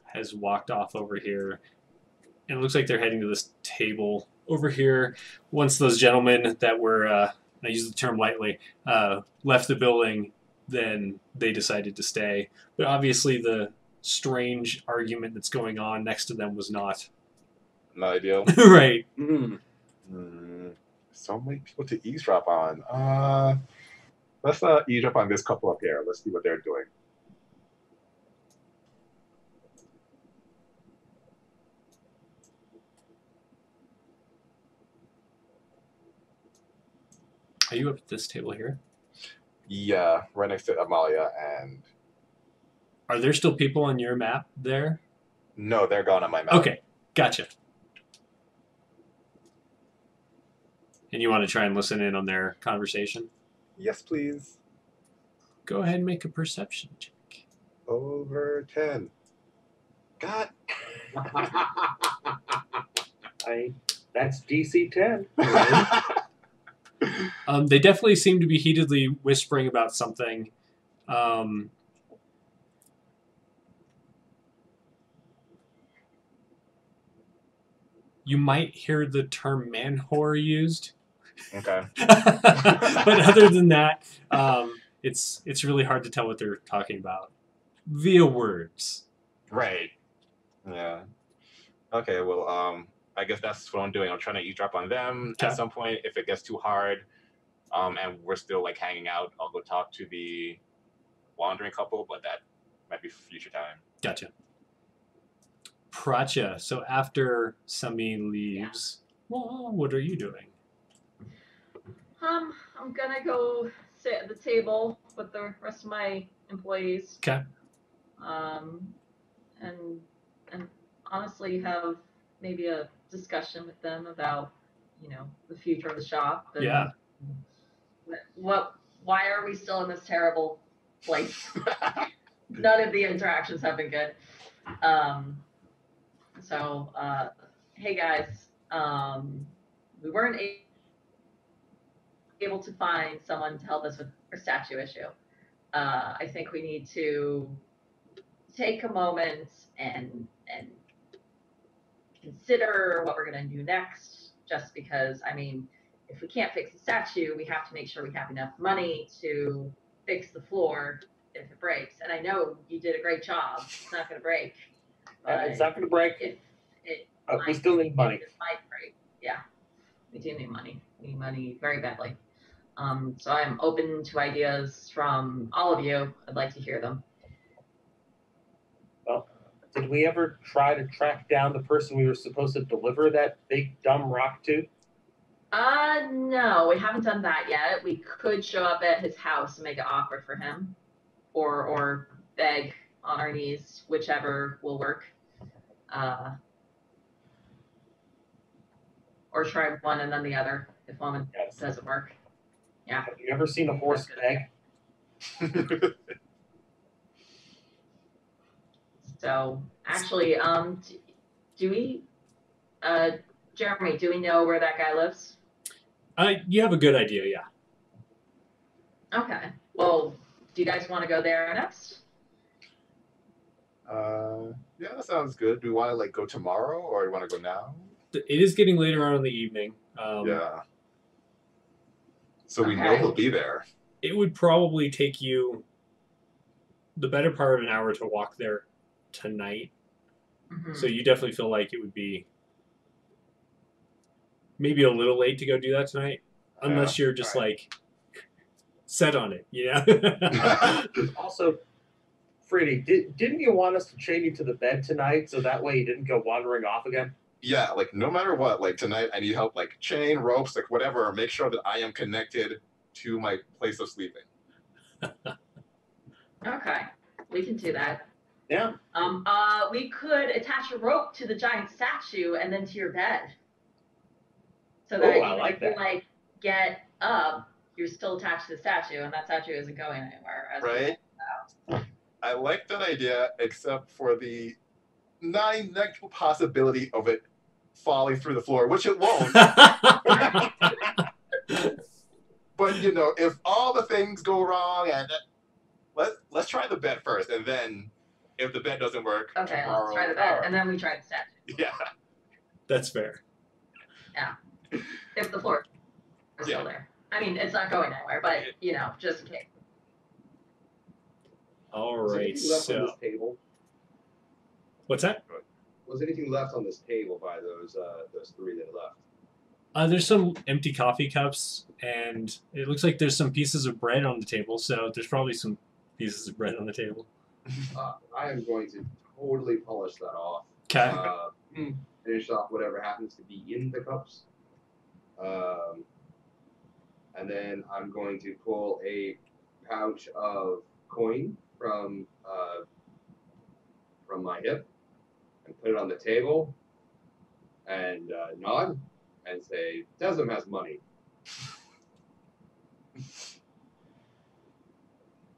has walked off over here, and it looks like they're heading to this table over here. Once those gentlemen that were, I use the term lightly, left the building, then they decided to stay. But obviously the strange argument that's going on next to them was not ideal. right. So many people to eavesdrop on. Let's eavesdrop on this couple up here. Let's see what they're doing. Are you up at this table here? Yeah, right next to Amalia. And are there still people on your map there? No, they're gone on my map. Okay, gotcha. And you want to try and listen in on their conversation? Yes, please. Go ahead and make a perception check. Over 10. God. That's DC 10. They definitely seem to be heatedly whispering about something. You might hear the term man whore used. Okay. But other than that, it's really hard to tell what they're talking about via words. Right. Yeah. Okay, well, I guess that's what I'm doing. I'm trying to eavesdrop on them. Okay. At some point, if it gets too hard, and we're still hanging out, I'll go talk to the wandering couple, but that might be future time. Gotcha. Pracha, so after Sami leaves, well, what are you doing? I'm gonna go sit at the table with the rest of my employees. Okay. And honestly have maybe a discussion with them about, the future of the shop. And yeah. Why are we still in this terrible place? None of the interactions have been good. So, hey guys, we weren't able to find someone to help us with our statue issue. I think we need to take a moment and consider what we're going to do next, just because, if we can't fix the statue, we have to make sure we have enough money to fix the floor if it breaks. And I know you did a great job. It's not going to break. It's not going to break. We still need money. It might break. Yeah, we do need money. We need money very badly. So I'm open to ideas from all of you. I'd like to hear them. Well, did we ever try to track down the person we were supposed to deliver that big dumb rock to? No, we haven't done that yet. We could show up at his house and make it awkward for him, or beg on our knees, whichever will work. Or try one and then the other if one doesn't work. Yeah. Have you ever seen a horse beg? So actually, do we, Jeremy, do we know where that guy lives? You have a good idea, yeah. Okay. Well, do you guys want to go there next? Yeah, that sounds good. Do we want to like go tomorrow, or do we want to go now? It is getting later on in the evening. Yeah. So we know he'll be there. It would probably take you the better part of an hour to walk there tonight. Mm-hmm. So you definitely feel like it would be maybe a little late to go do that tonight, unless you're just like set on it, yeah. Also, Freddie, didn't you want us to chain you to the bed tonight so that way you didn't go wandering off again? Yeah, like no matter what, like tonight I need help, like chain, ropes, like whatever. Make sure that I am connected to my place of sleeping. Okay, we can do that. Yeah. We could attach a rope to the giant statue and then to your bed, so that if you get up, you're still attached to the statue, and that statue isn't going anywhere. Right. I like that idea, except for the negligible possibility of it falling through the floor, which it won't. But you know, if all the things go wrong, and let's try the bed first, and then if the bed doesn't work, okay, let's try the bed, and then we try the statue. Yeah, that's fair. Yeah, if the floor is still there. I mean, it's not going anywhere, but you know, just in case. All Was right, anything left on so this table? what's that? Was anything left on this table by those three that left? There's some empty coffee cups, and it looks like there's some pieces of bread on the table. So there's probably some pieces of bread on the table. I am going to totally polish that off. Okay. Finish off whatever happens to be in the cups. And then I'm going to pull a pouch of coin from my hip and put it on the table and nod and say, Desmond has money.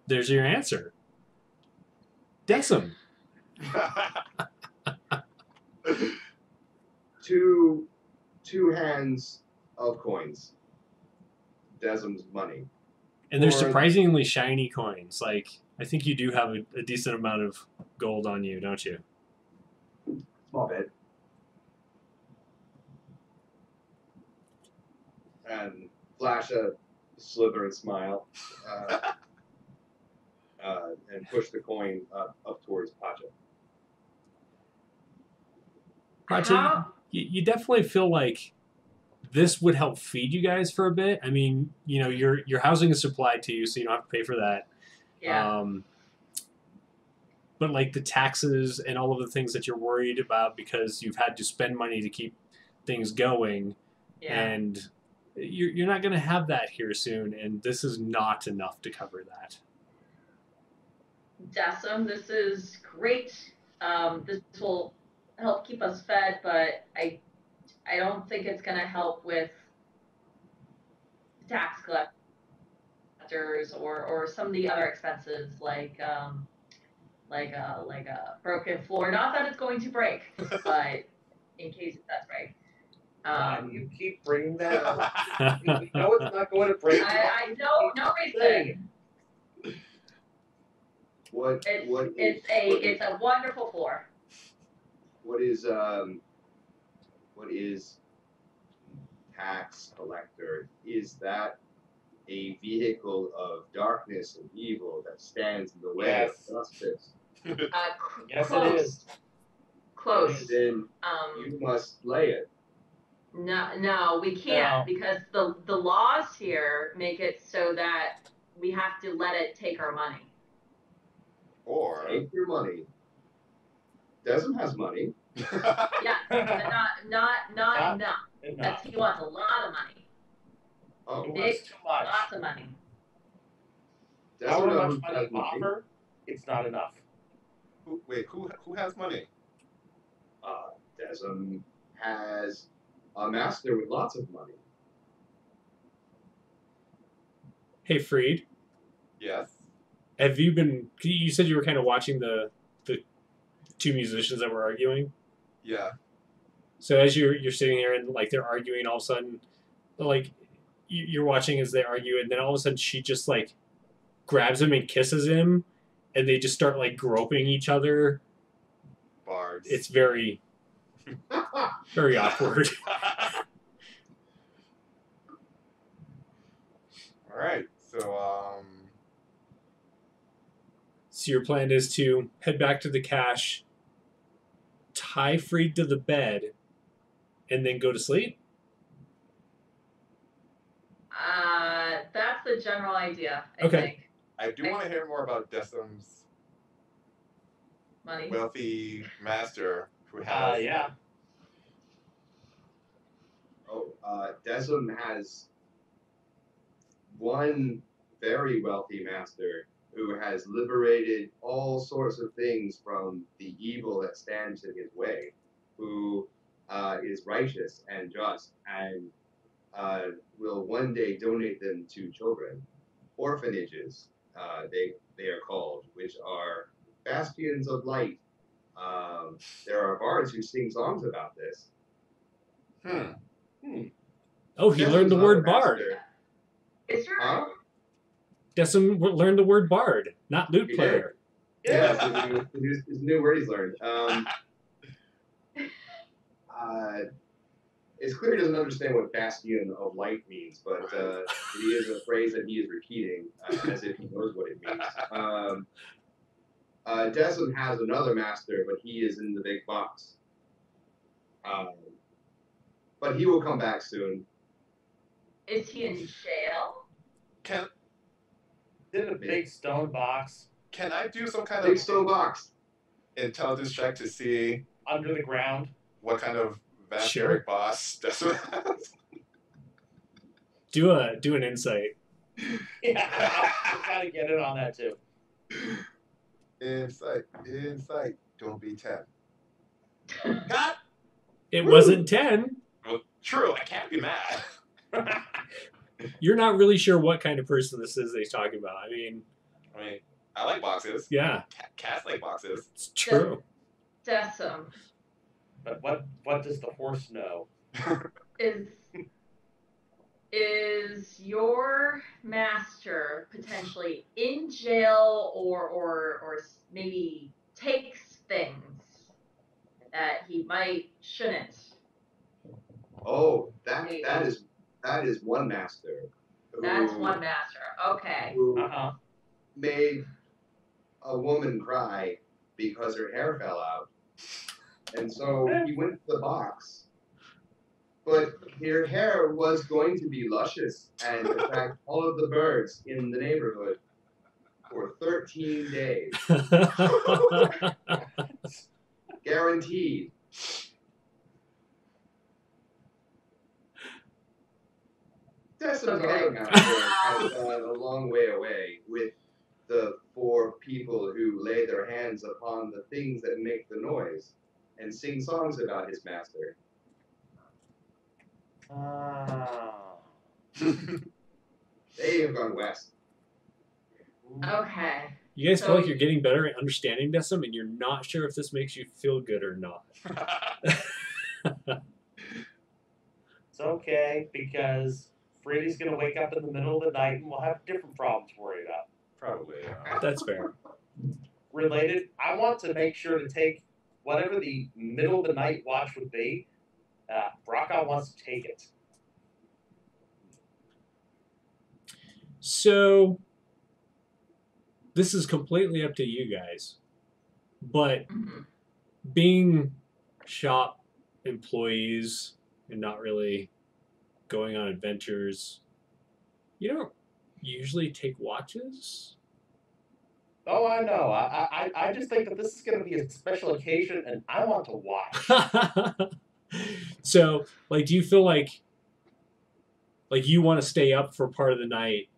There's your answer. Desmond. Two hands of coins. Desmond's money. And they're surprisingly shiny coins. Like, I think you do have a decent amount of gold on you, don't you? Small bit. And flash a slithering smile. And push the coin up towards Pacha. Pacha, you definitely feel like this would help feed you guys for a bit. I mean, you know, your housing is supplied to you, so you don't have to pay for that. Yeah. But like the taxes and all of the things that you're worried about because you've had to spend money to keep things going, and you're not going to have that here soon, and this is not enough to cover that. Desmond, this is great. This will help keep us fed, but I don't think it's going to help with tax collectors or some of the other expenses like a broken floor. Not that it's going to break, but in case it does break. You keep bringing that up. You know it's not going to break. I know no reason. It's a wonderful floor. What is tax collector? Is that a vehicle of darkness and evil that stands in the way of justice? Yes, close. it is. Close. Then you must slay it. No, we can't because the laws here make it so that we have to let it take our money. Or Take your money. Desmond has money. Yeah, but not enough. That's, he wants a lot of money. Oh, He Big, wants too much. lots of money. Desmond However knows much money you offer, it's not enough. who has money? Desmond has a master with lots of money. Hey, Freed, Yes. have you been? You said you were kind of watching the two musicians that were arguing. Yeah. So as you're sitting there and like they're arguing, all of a sudden, like you're watching as they argue, and then all of a sudden she just like grabs him and kisses him, and they just start like groping each other. Bards. It's very very awkward. All right. So So your plan is to head back to the cache, tie Freed to the bed, and then go to sleep? That's the general idea, I Okay. think. I do want to hear more about Desmond's Money. wealthy master who has. Yeah. Desmond has one very wealthy master who has liberated all sorts of things from the evil that stands in his way, who is righteous and just, and will one day donate them to children. Orphanages, they are called, which are bastions of light. There are bards who sing songs about this. Oh, he learned the word bard. Is there? Huh? Desmond learned the word bard, not lute He player. Yeah, it's a new word he's learned. It's clear he doesn't understand what bastion of light means, but it is a phrase that he is repeating as if he knows what it means. Desmond has another master, but he is in the big box. But he will come back soon. Is he in jail? In a big stone box Can I do some kind Big of stone box. intelligence check to see under the ground. what kind of vampiric Sure. boss Desmond has? Do an insight. Yeah, I gotta get in on that too. Insight. Don't be 10. God. It wasn't 10. Well, true. I can't be mad. You're not really sure what kind of person this is that he's talking about. I mean, I like boxes. yeah, Cats like boxes. it's true. Desum. But what does the horse know? Is your master potentially in jail or maybe takes things that he shouldn't? Oh, that is one master. That's one master. Okay. Who Uh-huh. made a woman cry because her hair fell out. And so he went to the box. But her hair was going to be luscious and attract all of the birds in the neighborhood for 13 days. Guaranteed. Desmond's other master has gone a long way away with the 4 people who lay their hands upon the things that make the noise and sing songs about his master. They have gone west. Okay. You guys feel like you're getting better at understanding Desmond, and you're not sure if this makes you feel good or not. It's okay, because Freddy's gonna wake up in the middle of the night and we'll have different problems to worry about. Probably. That's fair. Related, I want to make sure to take whatever the middle of the night watch would be. Brocka wants to take it. So, this is completely up to you guys. But being shop employees and not really going on adventures, you don't usually take watches. Oh, I know. I just think that this is going to be a special occasion, and I want to watch. So, like, do you feel like you want to stay up for part of the night?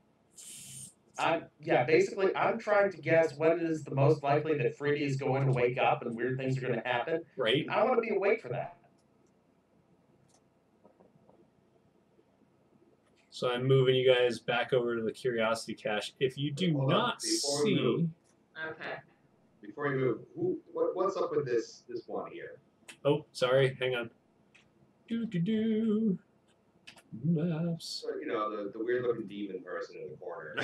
Basically, I'm trying to guess when it is the most likely that Freddy is going to wake up and weird things are going to happen. Right. I want to be awake for that. So I'm moving you guys back over to the curiosity cache. If you do Hold on, not before we see, move. Okay. Before you move, what's up with this one here? oh, sorry, hang on. Do. Maps. So, the weird looking demon person in the corner.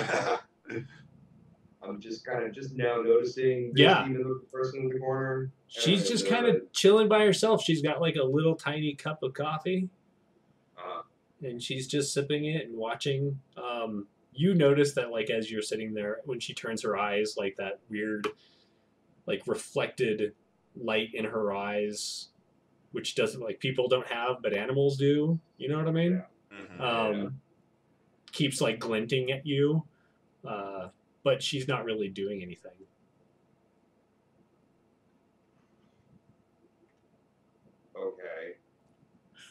I'm just now noticing this Yeah. demon looking person in the corner. She's just kind of chilling by herself. She's got like a little tiny cup of coffee, and she's just sipping it and watching. You notice that, like, as you're sitting there, when she turns her eyes, like that weird, like, reflected light in her eyes, which doesn't, like, people don't have, but animals do. You know what I mean? Mhm. Keeps like glinting at you, but she's not really doing anything. Okay.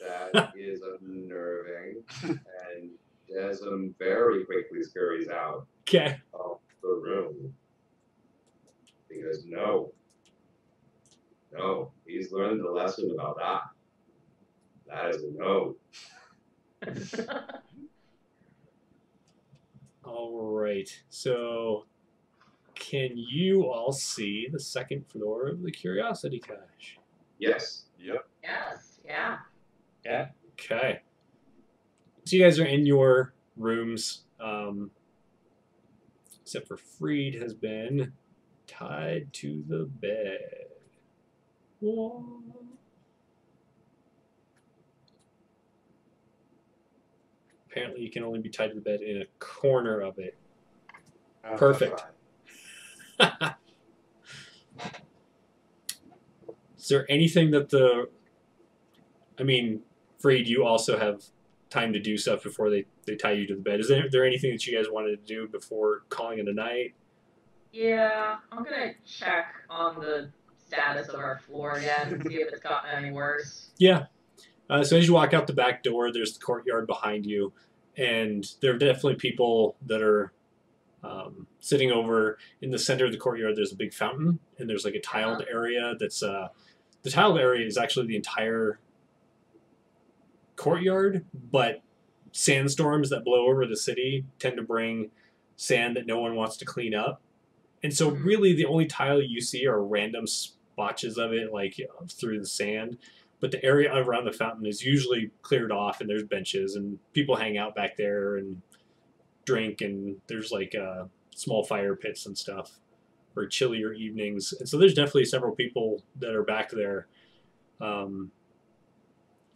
That is unnerving. And Desm very quickly scurries out Okay. of the room. Because no, he's learned the lesson about that. That is a no. All right. So, can you all see the second floor of the curiosity cache? Yes. Yep. Yes. Yeah. Yeah. Okay. So you guys are in your rooms, except for Freed has been tied to the bed. Whoa. Apparently, you can only be tied to the bed in a corner of it. Oh, Perfect. Is there anything that Freed, you also have time to do stuff before they tie you to the bed. Is there anything that you guys wanted to do before calling it a night? Yeah. I'm gonna check on the status of our floor again, see if it's gotten any worse. Yeah. So as you walk out the back door, there's the courtyard behind you, and there are definitely people that are sitting over in the center of the courtyard. There's a big fountain, and there's like a tiled area that's the tiled area is actually the entire courtyard, but sandstorms that blow over the city tend to bring sand that no one wants to clean up. And so really the only tile you see are random spotches of it, like through the sand. But the area around the fountain is usually cleared off, and there's benches, and people hang out back there and drink, and there's like small fire pits and stuff for chillier evenings. And so there's definitely several people that are back there.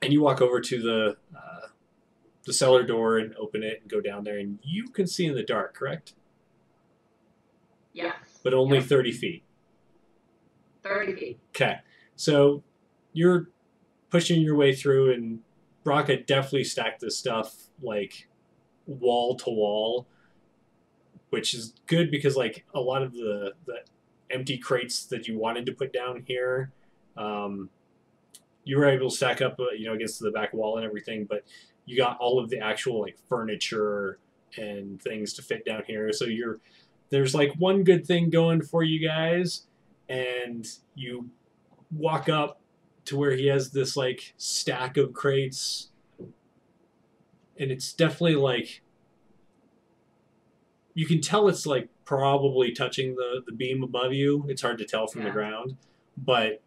And you walk over to the cellar door and open it and go down there, and you can see in the dark, correct? Yes. But only 30 feet. 30 feet. Okay. So you're pushing your way through, and Brock had definitely stacked this stuff like wall to wall, which is good because like a lot of the empty crates that you wanted to put down here, you were able to stack up, against the back wall and everything, but you got all of the actual like furniture and things to fit down here. So there's like one good thing going for you guys, and you walk up to where he has this like stack of crates, and it's definitely like you can tell it's like probably touching the beam above you. It's hard to tell from the ground, but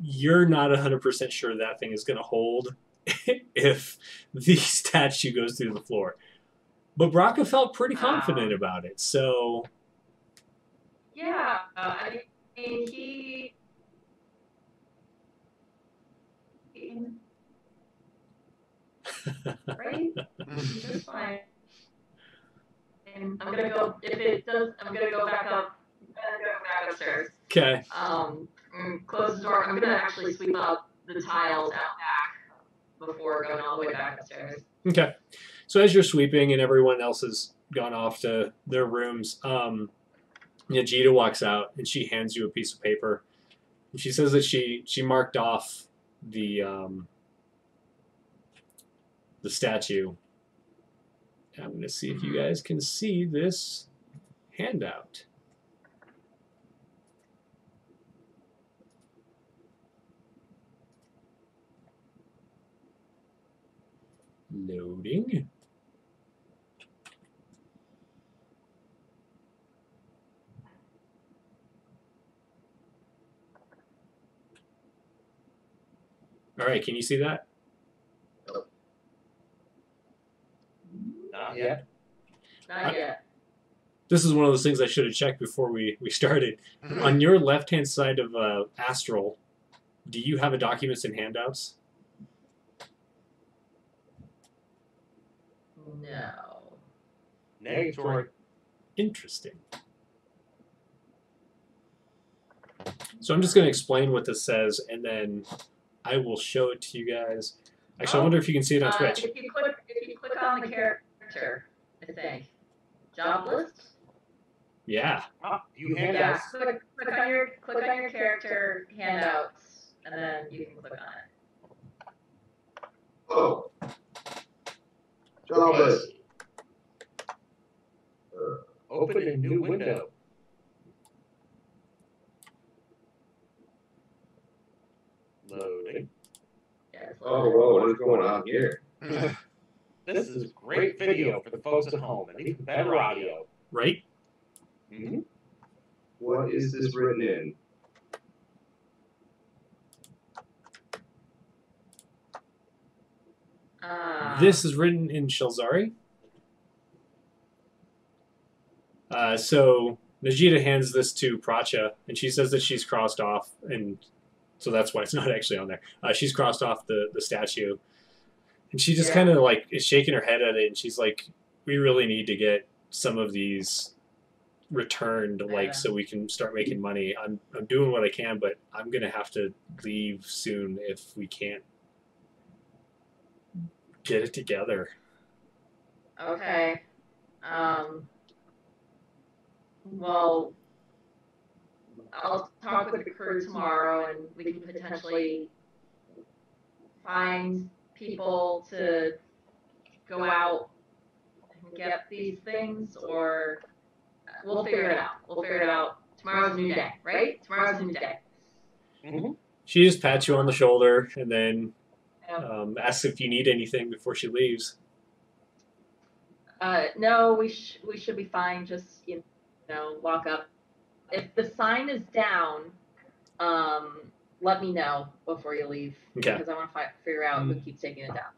you're not 100% sure that thing is going to hold if the statue goes through the floor. But Braca felt pretty confident about it, so... Yeah, I mean, he... Right? Just fine. And I'm gonna go, if it does, I'm gonna go back up, I'm gonna go back upstairs. Okay. close the door. I'm gonna actually sweep up the tiles out back before going all the way back upstairs. Okay. So as you're sweeping and everyone else has gone off to their rooms, Najita walks out and she hands you a piece of paper. And she says that she marked off the statue. I'm going to see if you guys can see this handout. Loading. All right, can you see that? Not yet. Not yet. This is one of those things I should have checked before we started. On your left-hand side of Astral, do you have a documents and handouts? No. Negatory. Interesting. So I'm just going to explain what this says, and then I will show it to you guys. Actually, I wonder if you can see it on Twitch. If you click on the character, I think. Job list? Yeah. You Yeah. handouts. Click on your character handouts, and then you can click on it. Oh. Job list. Open a new window. Loading. Oh, whoa, what is going on here? This is great video for the folks at home and even better audio. Right? Mm-hmm. What is this written in? This is written in Shalzari. So Najita hands this to Pracha, and she says that she's crossed off, and so that's why it's not actually on there. She's crossed off the statue. And she just kind of like is shaking her head at it, and she's like, we really need to get some of these returned, like, so we can start making money. I'm doing what I can, but I'm going to have to leave soon if we can't get it together. Okay. Well, I'll talk with the crew tomorrow, and we can potentially find people to go out and get these things, or we'll figure it out. We'll figure it out. Tomorrow's a new day, right? Tomorrow's a new day. Mm-hmm. She just pats you on the shoulder and then asks if you need anything before she leaves. No, we should be fine. Just, walk up. If the sign is down, let me know before you leave. Okay. Because I want to figure out who keeps taking it down.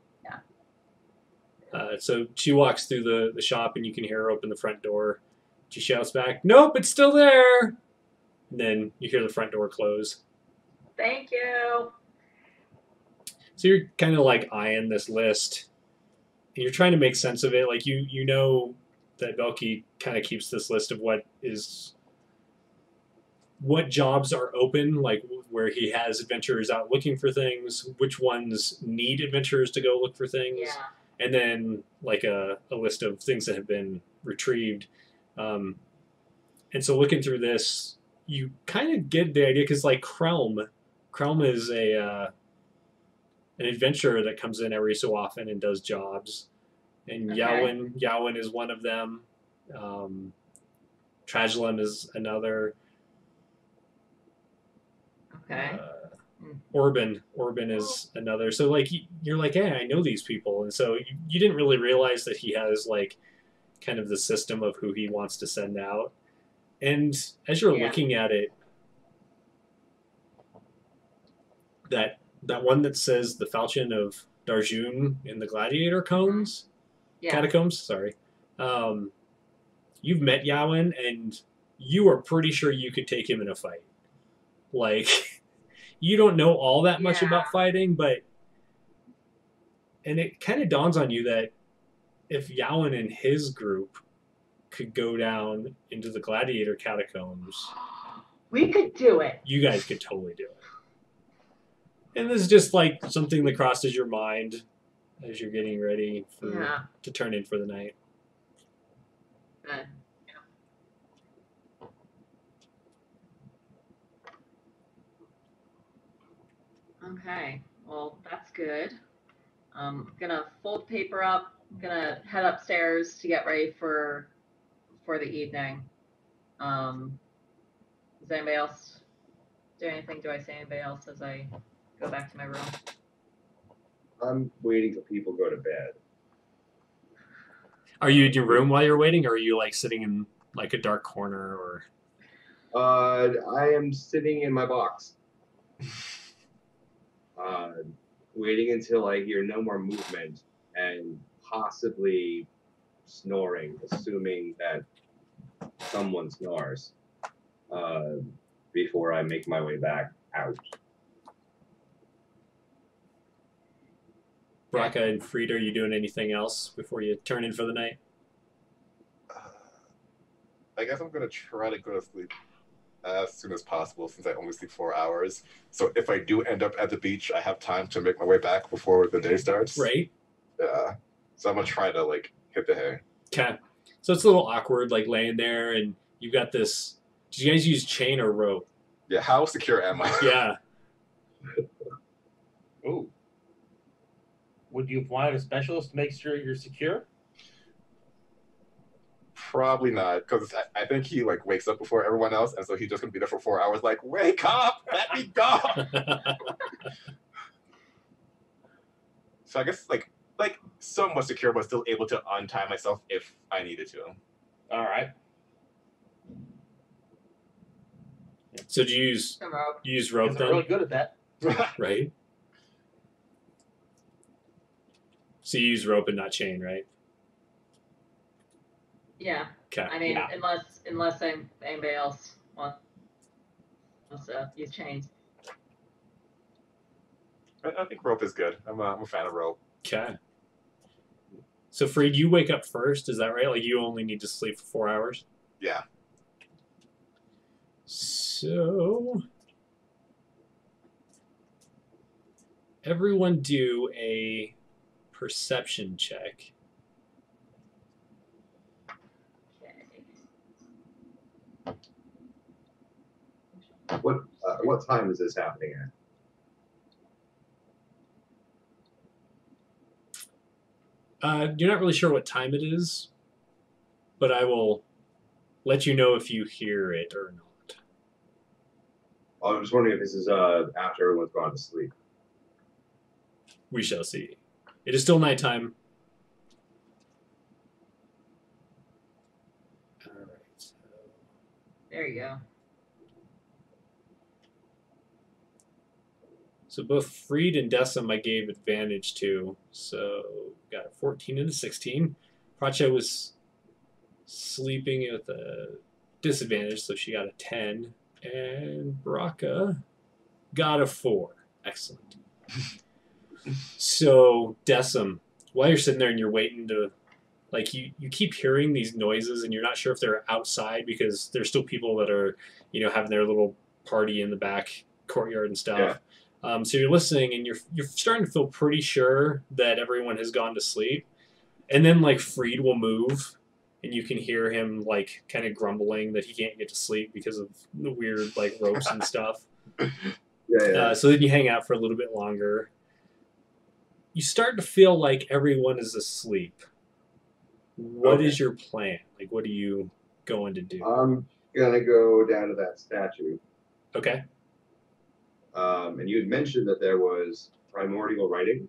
Yeah. So she walks through the shop, and you can hear her open the front door. She shouts back, "Nope, it's still there!" And then you hear the front door close. Thank you. So you're kind of like eyeing this list, and you're trying to make sense of it. Like you know that Belky kind of keeps this list of what jobs are open, like where he has adventurers out looking for things, which ones need adventurers to go look for things, and then like a list of things that have been retrieved. And so looking through this, you kind of get the idea, because like Krelm is an adventurer that comes in every so often and does jobs, and Yawen is one of them. Tragilum is another. Okay. Orban is another. So like you're like, hey, I know these people, and so you didn't really realize that he has like kind of the system of who he wants to send out. And as you're looking at it, that one that says the Falchion of Darjun in the Gladiator Catacombs, sorry. You've met Yawen, and you are pretty sure you could take him in a fight. Like, you don't know all that much about fighting, and it kind of dawns on you that if Yawen and his group could go down into the Gladiator Catacombs. We could do it. You guys could totally do it. And this is just like something that crosses your mind as you're getting ready to turn in for the night. Good. Okay, well, that's good. I'm gonna fold paper up. I'm gonna head upstairs to get ready for the evening. Does anybody else do anything? Do I say anybody else as I go back to my room? I'm waiting till people go to bed. Are you in your room while you're waiting, or are you like sitting in like a dark corner, or? I am sitting in my box. Waiting until I hear no more movement and possibly snoring, assuming that someone snores, before I make my way back out. Braca and Frieda, are you doing anything else before you turn in for the night? I guess I'm gonna try to go to sleep as soon as possible since I only sleep 4 hours. So if I do end up at the beach, I have time to make my way back before the day starts. Right. Yeah. So I'm gonna try to like hit the hay. Okay. So it's a little awkward, like laying there, and you've got this. Did you guys use chain or rope? Yeah. How secure am I? Yeah. Ooh. Would you have wanted a specialist to make sure you're secure? Probably not, because I think he like wakes up before everyone else, and so he's just gonna be there for 4 hours. Like, wake up, let me go. So I guess like somewhat secure, but still able to untie myself if I needed to. All right. So do you use rope I'm then? really good at that. Right. So you use rope and not chain, right? Yeah. Okay. I mean, Yeah. unless anybody else wants to use chains. I think rope is good. I'm a fan of rope. Okay. So Freed, you wake up first, is that right? Like you only need to sleep for 4 hours? Yeah. So everyone do a perception check. Okay. What time is this happening at? You're not really sure what time it is, but I will let you know if you hear it or not. I was just wondering if this is after everyone's gone to sleep. We shall see. It is still nighttime. All right. So There you go. So both Freed and Decim I gave advantage to. So got a 14 and a 16. Pracha was sleeping with a disadvantage, so she got a 10. And Braca got a 4. Excellent. So Decim, while you're sitting there and you're waiting to, like, you keep hearing these noises and you're not sure if they're outside because there's still people that are, having their little party in the back courtyard and stuff. Yeah. So you're listening and you're starting to feel pretty sure that everyone has gone to sleep. And then like Freed will move and you can hear him like kind of grumbling that he can't get to sleep because of the weird like ropes and stuff. Yeah. So then you hang out for a little bit longer. You start to feel like everyone is asleep. What is your plan? Like, what are you going to do? I'm gonna go down to that statue. Okay. And you had mentioned that there was primordial writing.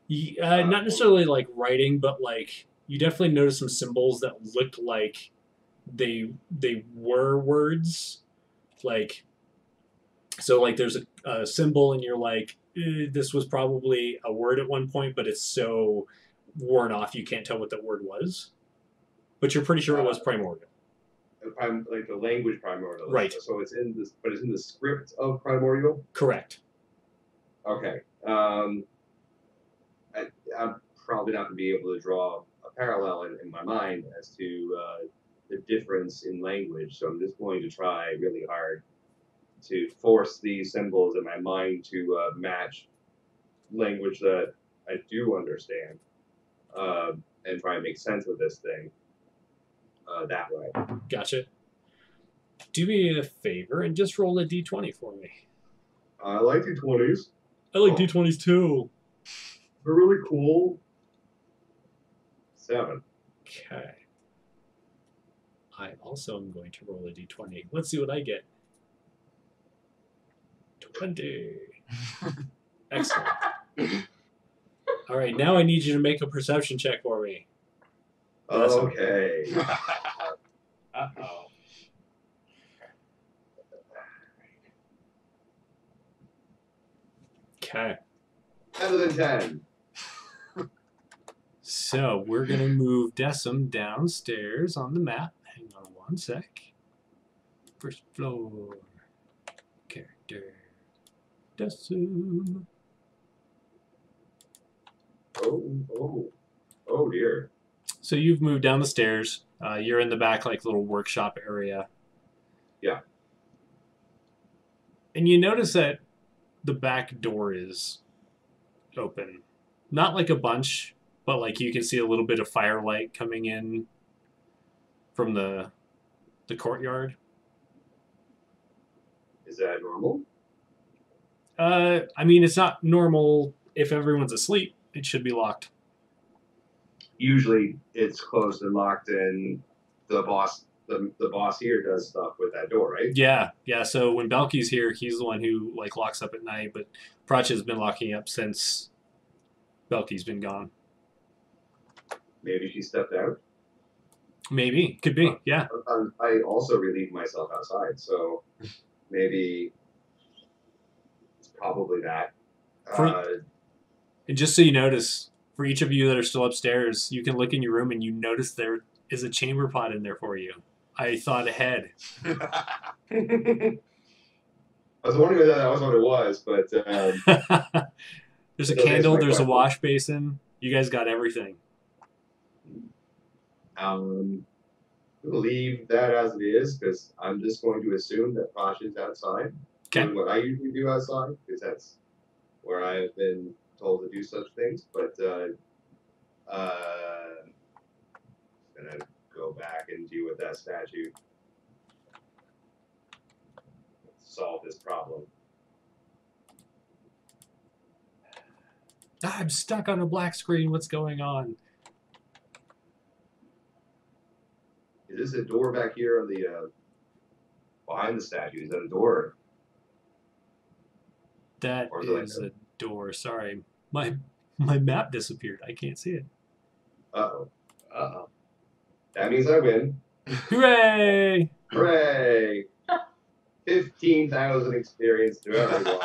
Not necessarily like writing, but like you definitely noticed some symbols that looked like they were words. Like, so like there's a symbol and you're like, this was probably a word at one point, but it's so worn off you can't tell what that word was. But you're pretty sure it was primordial. Like the language primordial. Right. So it's in this, but it's in the script of primordial. Correct. Okay. I'm probably not going to be able to draw a parallel in my mind as to the difference in language, so I'm just going to try really hard to force these symbols in my mind to match language that I do understand, and try and make sense of this thing that way. Gotcha. Do me a favor and just roll a d20 for me. I like D20s. I like d20s too. They're really cool. 7. Okay. I also am going to roll a d20. Let's see what I get. 20. Excellent. All right, now I need you to make a perception check for me. Okay. Uh-oh. Okay. Better than 10. So we're going to move Decim downstairs on the map. Hang on one sec. First floor. Character. Decim. Oh dear. So you've moved down the stairs. You're in the back, like, little workshop area. Yeah. And you notice that the back door is open. Not like a bunch, but like you can see a little bit of firelight coming in from the courtyard. Is that normal? I mean, it's not normal if everyone's asleep. It should be locked. Usually it's closed and locked, and the boss here does stuff with that door, right? Yeah. So when Belky's here, he's the one who like locks up at night, but Pracha's been locking up since Belky's been gone. Maybe she stepped out. Maybe. Could be. Yeah. I also relieve myself outside, so maybe it's probably that. And just so you notice, for each of you that are still upstairs, you can look in your room and you notice there is a chamber pot in there for you. I thought ahead. I was wondering whether that was what it was, but there's a candle, there's a wash basin. You guys got everything. we'll leave that as it is, because I'm just going to assume that Pracha's outside. Okay. Doing what I usually do outside, because that's where I have been told to do such things. But gonna go back and deal with that statue. Solve this problem. I'm stuck on a black screen. What's going on? Is this a door back here on the behind the statue? Is that a door? That Or is it is a door. Sorry. My map disappeared. I can't see it. Uh-oh. Uh-oh. That means I win. Hooray! Hooray! 15,000 experience to everyone.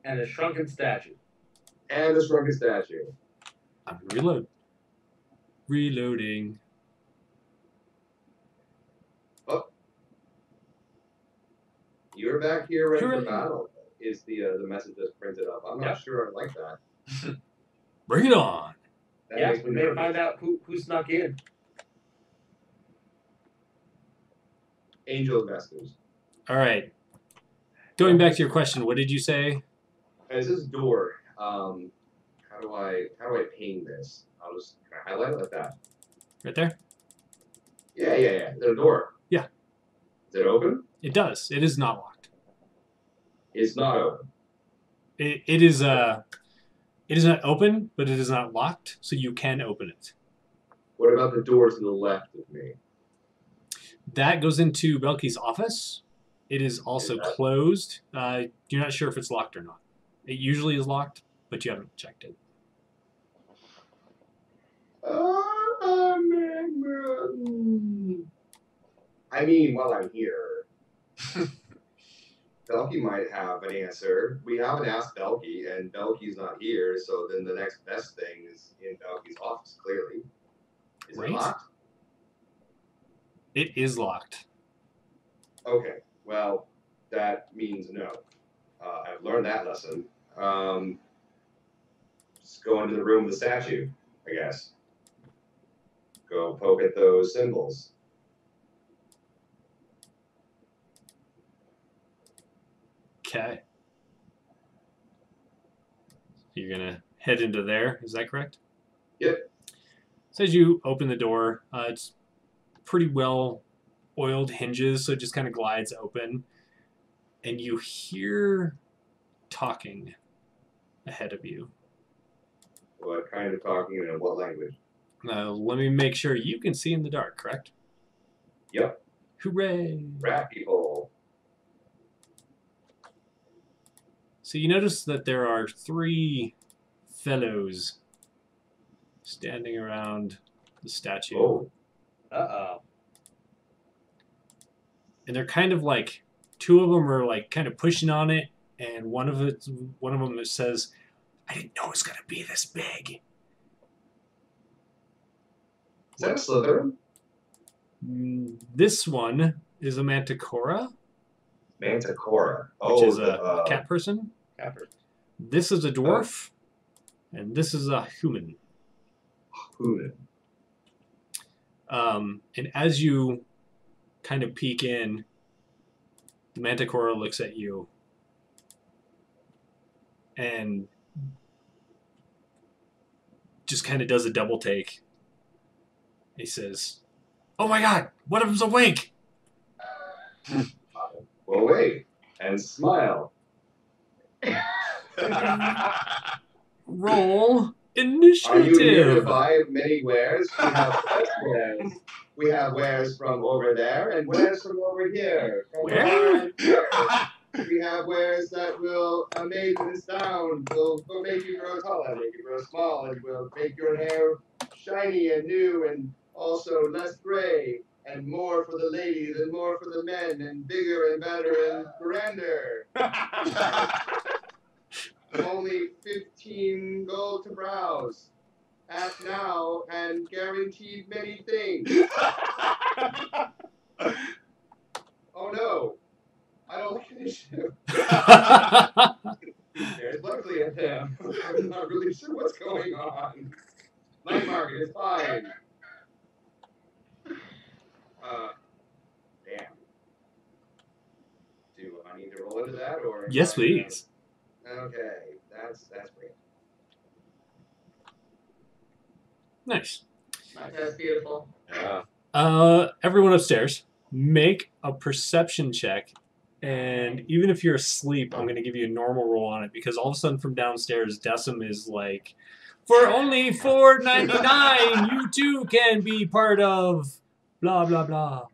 And a shrunken statue. And a shrunken statue. I'm reloading. You're back here ready Hooray. for battle. Is the message that's printed up? I'm not sure I like that. Bring it on. That Yeah, makes we me may nervous. find out who snuck in. Angel investors. All right. Going back to your question, what did you say? As this door, how do I paint this? I'll just highlight it like that. Right there? Yeah. Is there a door? Yeah. Is it open? It does. It is not locked. It's not open. It is not open, but it is not locked, so you can open it. What about the door to the left of me? That goes into Belky's office. It is also closed. You're not sure if it's locked or not. It usually is locked, but you haven't checked it. I mean, while I'm here, Belky might have an answer. We haven't asked Belky, and Belky's not here, so then the next best thing is in Belky's office, clearly. Is Right. it locked? It is locked. Okay, well, that means no. I've learned that lesson. Just go into the room with the statue, I guess. go poke at those symbols. Okay. You're gonna head into there. Is that correct? Yep. So as you open the door, it's pretty well oiled hinges, so it just kind of glides open, and you hear talking ahead of you. What kind of talking and in what language? Let me make sure you can see in the dark, correct? Yep. Hooray! Rat people. So you notice that there are 3 fellows standing around the statue. Oh. Uh-oh. And they're kind of like, 2 of them are like kind of pushing on it, and one of them says, "I didn't know it was gonna be this big." Is that a Slytherin? This one is a Manticora, Manticora. which is a cat person. Capper. This is a dwarf, and this is a human. Human. And as you kind of peek in, the Manticora looks at you and just kind of does a double take. He says, "Oh my God, one of them's awake!" Well, wait. And smile. Roll Are you here to initiative. buy many wares? We have fresh wares. We have wares from over there and wares from over here. From Where? over here. We have wares that will amaze and astound. Will make you grow tall and make you grow small, and will make your hair shiny and new, and also less gray, and more for the ladies and more for the men, and bigger and better and grander. Only 15 gold to browse. Act now and guaranteed many things. Oh no, I don't like initiative. There's luckily at them. I'm not really sure what's going on. Night market is fine. Damn. Do I need to roll into that or? Yes, please. Okay, that's great. Nice. That's beautiful. Yeah. Everyone upstairs, make a perception check. And even if you're asleep, I'm going to give you a normal roll on it, because all of a sudden from downstairs, Decim is like, "For only $4.99, you too can be part of blah, blah, blah."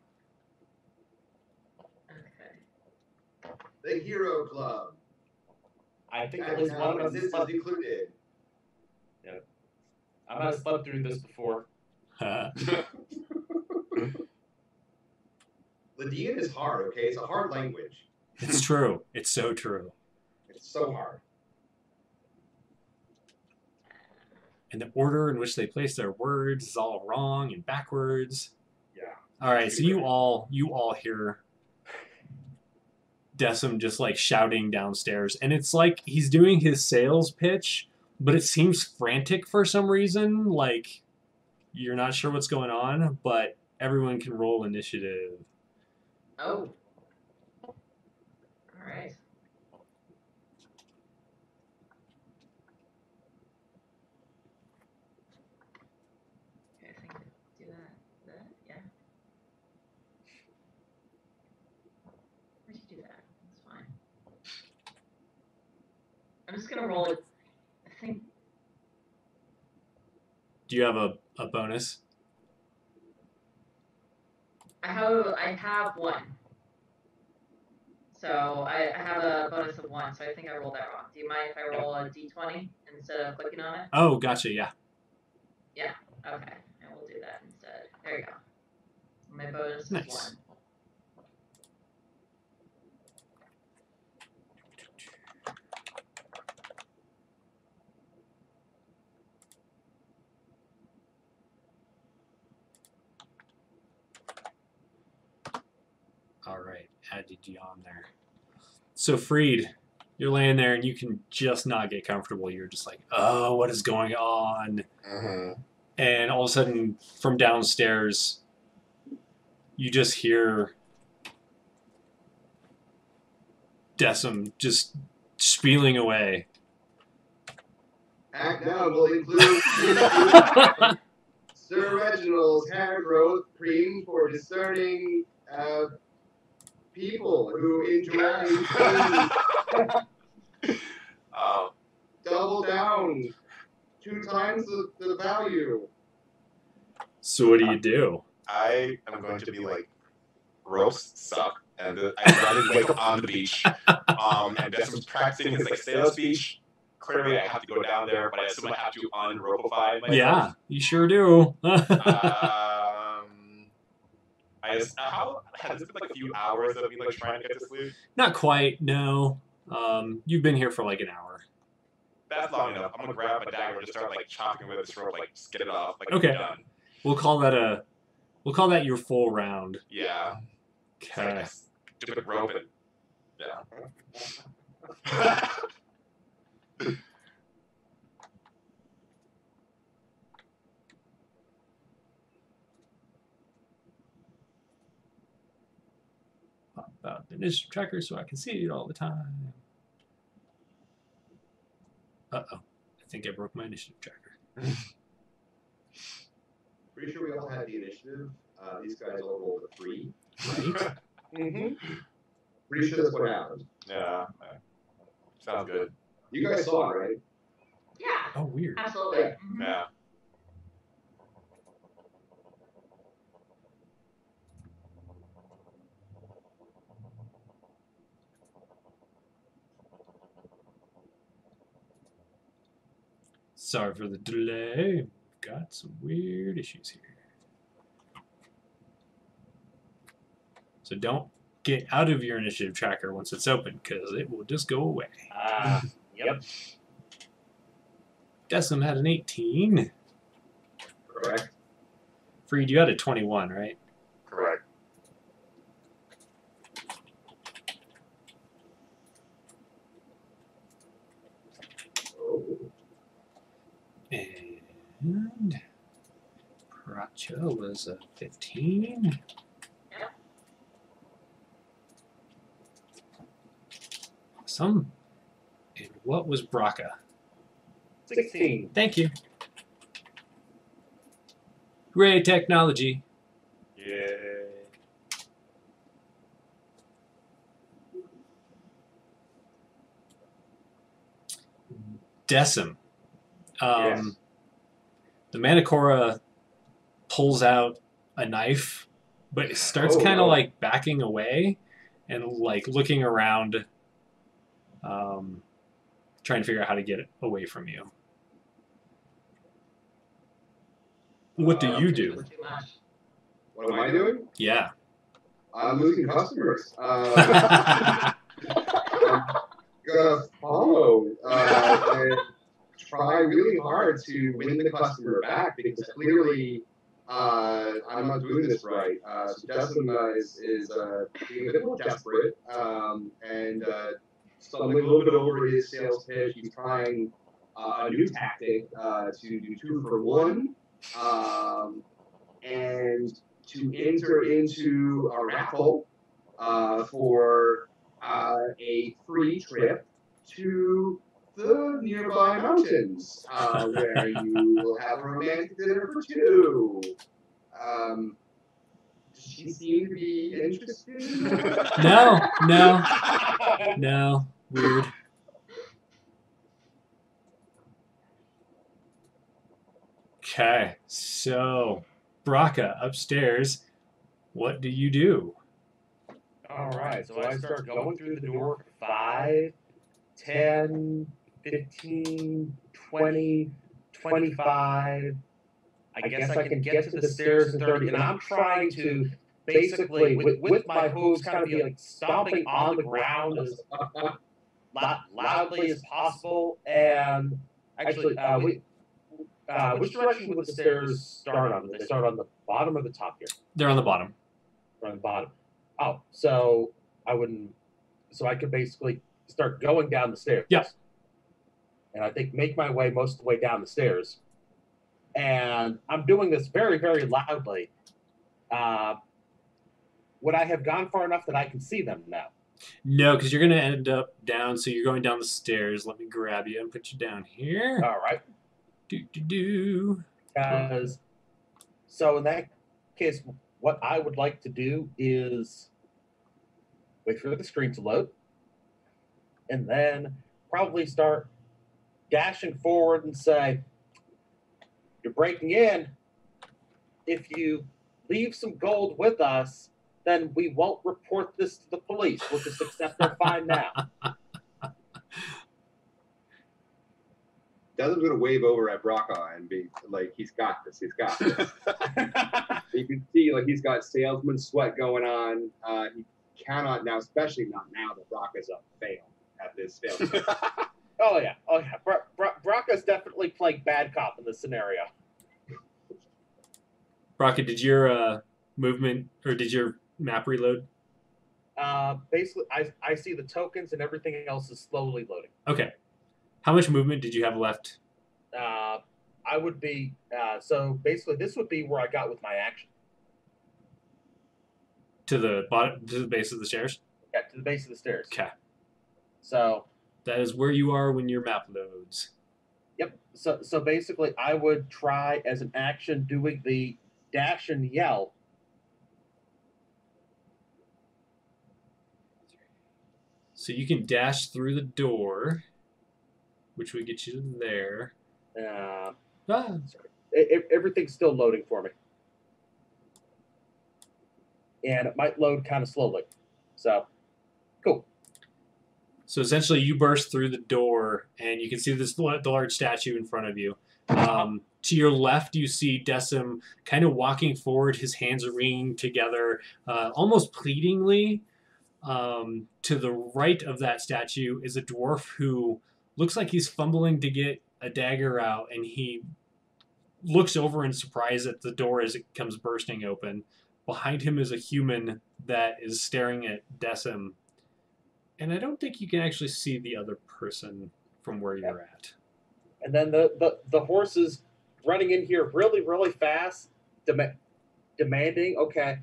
Okay. The Hero Club. I think at And least now one of us this is slept. included. I might have slept through this before. Lydian is hard, okay? It's a hard language. It's true. It's so true. It's so hard. And the order in which they place their words is all wrong and backwards. Yeah. All right, so you all hear Decim just like shouting downstairs, and it's like he's doing his sales pitch, but it seems frantic for some reason. Like you're not sure what's going on, but everyone can roll initiative. Oh. All right. Okay, I think I do that. Yeah. I should do that. That's fine. I'm just gonna roll it. I think. Do you have a bonus? I have 1. So I have a bonus of 1, so I think I rolled that wrong. Do you mind if I roll a d20 instead of clicking on it? Oh, gotcha. Yeah. Okay, I will do that instead. There you go. My bonus Nice. is 1. All right, added you on there. So Freed, you're laying there and you can just not get comfortable. You're just like, "Oh, what is going on?" Mm-hmm. And all of a sudden, from downstairs, you just hear Decim just spieling away. Act now will include Sir Reginald's hair growth cream for discerning people who enjoy double down 2 times the value. So what do you do? I am going to be like, ropes suck, and I'd rather wake up on the beach. And Desmond's practicing his like sales speech. Clearly, I have to go down there, but I assume I have to unropify myself. Yeah, you sure do. How has this been like a few hours of me like trying to get to sleep? Not quite, no. You've been here for like an hour. That's long enough. I'm gonna grab my dagger and just start like chopping with this rope, like just get it off. Like, Okay. Done. We'll call that your full round. Yeah. Okay. Stupid rope and yeah. Pop out the initiative tracker so I can see it all the time. Uh-oh. I think I broke my initiative tracker. Pretty sure we all had the initiative. These guys all rolled a 3. Right? Mm-hmm. Pretty sure that's what happened. Yeah. Sounds good. You guys saw it, right? Yeah, Oh, weird. absolutely. Mhm. Yeah. Sorry for the delay. Got some weird issues here. So don't get out of your initiative tracker once it's open, because it will just go away. Yep. Decim had an 18. Correct. Freed, you had a 21, right? Correct. Oh. And Pracha was a 15. Awesome. And what was Braca? 16. Thank you. Hooray, technology. Yay. Decim. Yes. The Manticora pulls out a knife, but it starts Oh, kind of no. like backing away and like looking around, trying to figure out how to get it away from you. What do you do? Too much. What am I doing? Yeah. I'm losing customers. I'm gonna follow and try really hard to win the customer back, because clearly I'm not doing this right. So Justin is being a bit more desperate and stumbling a little bit over his sales pitch. He's trying a new tactic to do 2 for 1 and to enter into a raffle for a free trip to the nearby mountains, where you will have a romantic dinner for 2. Does she seem to be interested in that? No. Weird. Okay, so Braca upstairs. What do you do? All right, so I start going through the door. 5, 10, 15, 20, 25. I guess I can get to the stairs in 30. And I'm trying to basically, with my hooves, kind of be like stomping on the ground as loudly as possible. And actually, which direction would the stairs start on? Would they start on the bottom or the top here? They're on the bottom. They're on the bottom. Oh, so I could basically start going down the stairs. Yeah. And I think make my way most of the way down the stairs. and I'm doing this very, very loudly. Would I have gone far enough that I can see them now? No, because you're going to end up down. So you're going down the stairs. Let me grab you and put you down here. All right. Do. Because, so in that case, what I would like to do is wait for the screen to load, and then probably start dashing forward and say, "You're breaking in. If you leave some gold with us, then we won't report this to the police. We'll just accept their fine now." Desmond's gonna wave over at Brocka and be like, "He's got this. He's got this." You can see like he's got salesman sweat going on. He cannot now, especially not now that Brocka's a fail at this fail. Oh yeah. Brocka's definitely playing bad cop in this scenario. Brocka, did your movement or did your map reload? Basically, I see the tokens and everything else is slowly loading. Okay. How much movement did you have left? I would be so basically this would be where I got with my action. To the bottom, to the base of the stairs? Yeah, to the base of the stairs. Okay. So that is where you are when your map loads. Yep. So basically I would try as an action doing the dash and yell. So you can dash through the door, which would get you to there. Sorry. Everything's still loading for me. And it might load kind of slowly. So, cool. So essentially you burst through the door, and you can see the large statue in front of you. To your left, you see Decim kind of walking forward, his hands are wringing together, almost pleadingly. To the right of that statue is a dwarf who looks like he's fumbling to get a dagger out, and he looks over in surprise at the door as it comes bursting open. Behind him is a human that is staring at Decim, and I don't think you can actually see the other person from where you're at. And then the horse is running in here really, really fast, demanding, okay,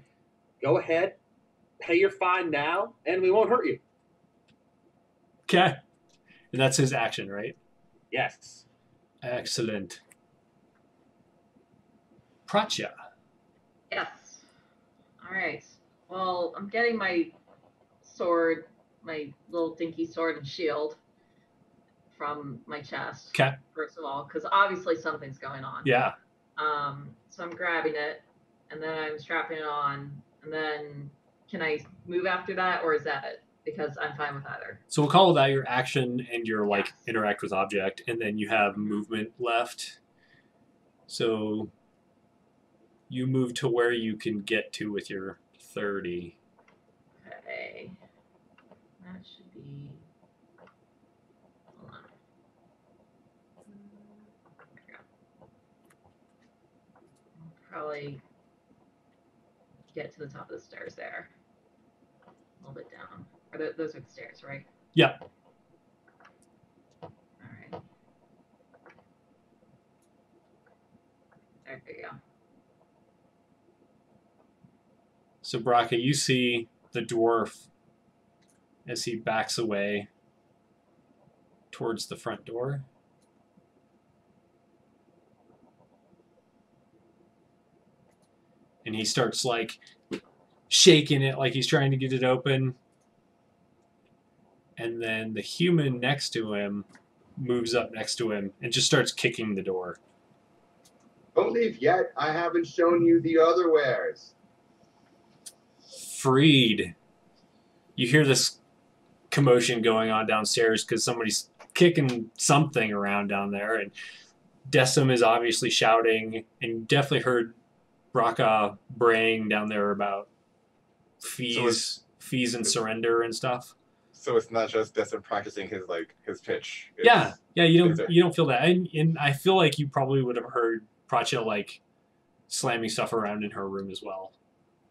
go ahead, pay your fine now, and we won't hurt you. Okay. And that's his action, right? Yes. Excellent. Pratya. Yes. All right. Well, I'm getting my sword, my little dinky sword and shield from my chest. Okay. First of all, because obviously something's going on. Yeah. So I'm grabbing it, and then I'm strapping it on, and then can I move after that, or is that it? Because I'm fine with either. So we'll call that your action and your interact with object, and then you have movement left. So you move to where you can get to with your 30. Okay. That should be. Hold on. There we go. I'll probably get to the top of the stairs there. A little bit down. Those are the stairs, right? Yeah. All right. There you go. So Brocka, you see the dwarf as he backs away towards the front door. And he starts like shaking it like he's trying to get it open. And then the human next to him moves up next to him and just starts kicking the door. Don't leave yet. I haven't shown you the other wares. Freed. You hear this commotion going on downstairs because somebody's kicking something around down there, and Decim is obviously shouting, and you definitely heard Brocka braying down there about fees and surrender and stuff. So it's not just Decim practicing his pitch. Yeah, you don't feel that, and I feel like you probably would have heard Pratya like slamming stuff around in her room as well.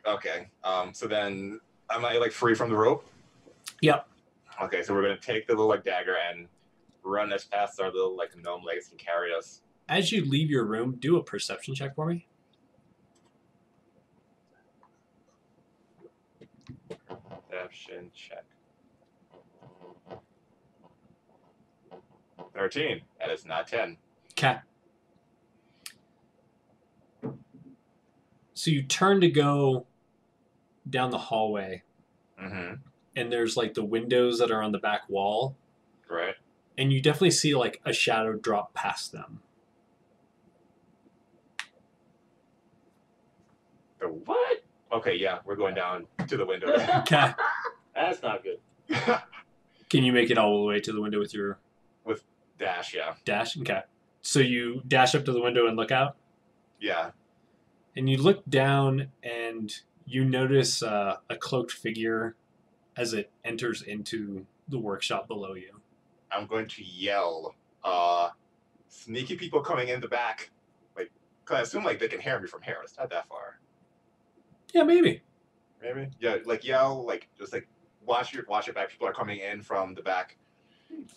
Okay. So then, am I free from the rope? Yep. Okay. So we're gonna take the little dagger and run as fast as our little gnome legs can carry us As you leave your room, do a perception check for me. Perception check. 13. That is not 10. Okay. So you turn to go down the hallway, Mm-hmm. and there's like the windows that are on the back wall, Right. and you definitely see like a shadow drop past them. The what? Okay, yeah, we're going down to the window. Okay. That's not good. Can you make it all the way to the window with your Dash, yeah. dash? Okay. So you dash up to the window and look out, Yeah. and you look down, and you notice a cloaked figure as it enters into the workshop below you. I'm going to yell, sneaky people coming in the back. Like, cause I assume like they can hear me from here. It's not that far. Yeah, maybe. Maybe? Yeah, like yell, like just like watch your back. People are coming in from the back. And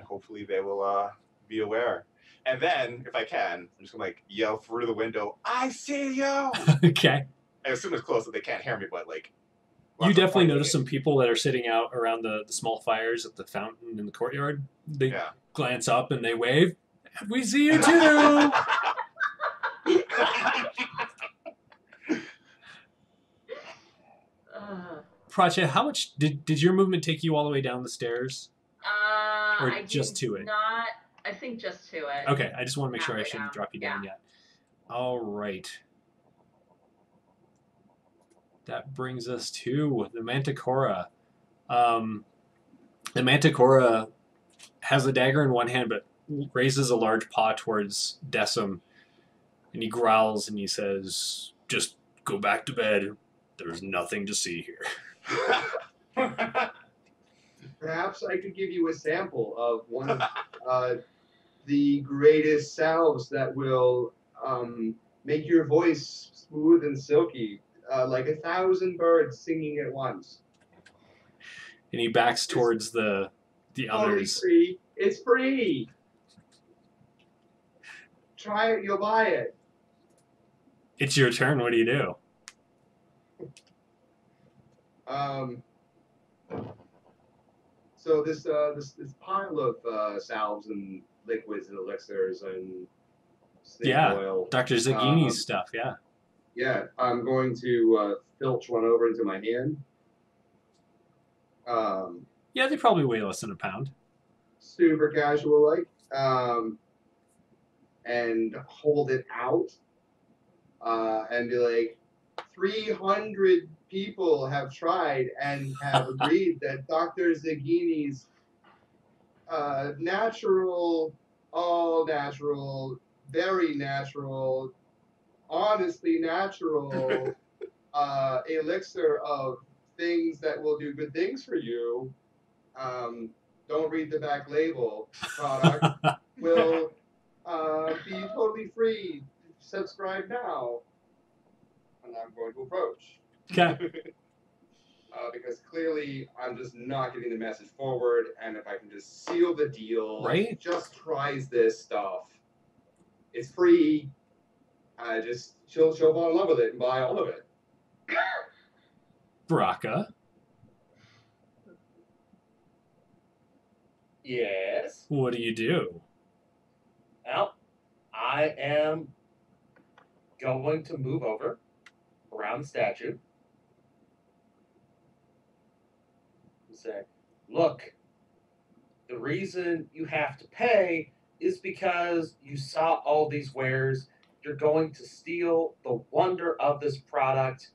hopefully they will be aware. And then, if I can, I'm just gonna like yell through the window, I see you! Okay. I assume it's close so they can't hear me, but like You lots of definitely pointing notice it. some people that are sitting out around the small fires at the fountain in the courtyard. They Yeah. glance up and they wave. We see you too! Pracha, how much did your movement take you all the way down the stairs? Or I just did to it? Not. I think just to it. Okay, I just want to make sure I Halfway shouldn't down. drop you down Yeah. yet. All right. That brings us to the Manticora. The Manticora has a dagger in one hand, but raises a large paw towards Decim, and he growls and he says, "Just go back to bed. There's nothing to see here." Perhaps I could give you a sample of one of the greatest salves that will make your voice smooth and silky, like 1,000 birds singing at once. And he backs towards the Totally others. free. It's free. Try it. You'll buy it. It's your turn. What do you do? So this pile of salves and liquids and elixirs and snake Yeah, oil. Dr. Zagini's stuff, yeah. Yeah, I'm going to filch one over into my hand. Yeah, they probably weigh less than a pound. Super casual like, and hold it out, and be like, 300 people have tried and have agreed that Dr. Zagini's natural, all natural, very natural, honestly natural elixir of things that will do good things for you, don't read the back label, product will be totally free. Subscribe now. And I'm going to approach. Okay. Because clearly I'm just not getting the message forward, and if I can just seal the deal, Right? just tries this stuff. It's free. She'll fall in love with it and buy all of it. Baraka, Yes. what do you do? Well, I am going to move over around the statue and say, look, the reason you have to pay is because you saw all these wares. You're going to steal the wonder of this product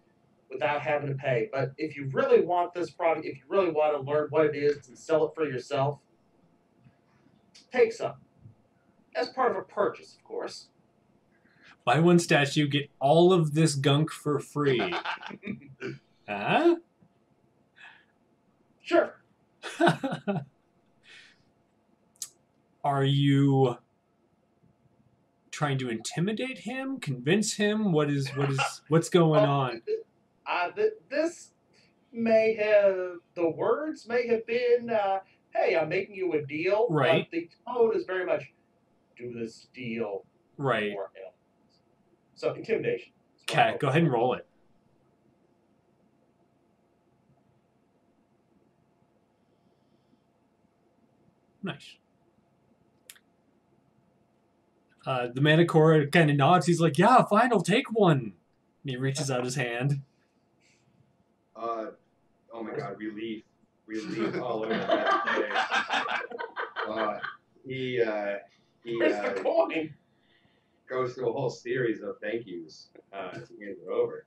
without having to pay. But if you really want this product, if you really want to learn what it is and sell it for yourself, take some. As part of a purchase, of course. Buy one statue, get all of this gunk for free. Huh? Sure. Are you trying to intimidate him, convince him? What's going on? This may have, the words may have been, hey, I'm making you a deal. Right. But the tone is very much, do this deal Right. for him. So intimidation. Okay, go ahead and roll it. Nice. The Manticore kind of nods. He's like, "Yeah, fine, I'll take one." And he reaches out his hand. Oh my god, relief all over that face. He Where's the coin? goes through a whole series of thank yous to hand it over.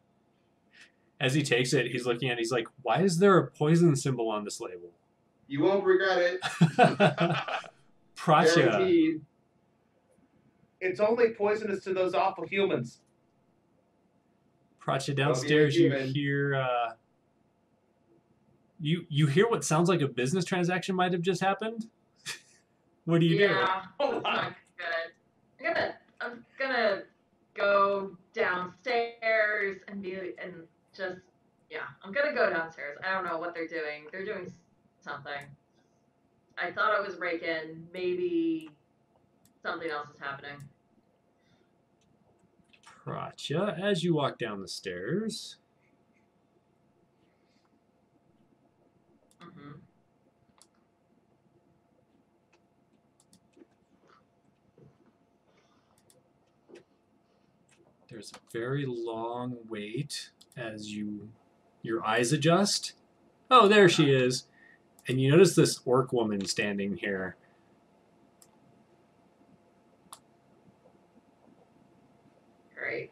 As he takes it, he's looking at it. He's like, "Why is there a poison symbol on this label?" You won't regret it. Pracha. Guaranteed. It's only poisonous to those awful humans. Pracha, downstairs you human. hear you hear what sounds like a business transaction might have just happened. What do you do? Yeah, that's not good. I'm gonna go downstairs and I'm gonna go downstairs. I don't know what they're doing. They're doing something. I thought it was break-in. Maybe something else is happening. Pracha, as you walk down the stairs, Mm-hmm. there's a very long wait as your eyes adjust. Oh, there she is. And you notice this orc woman standing here. Great.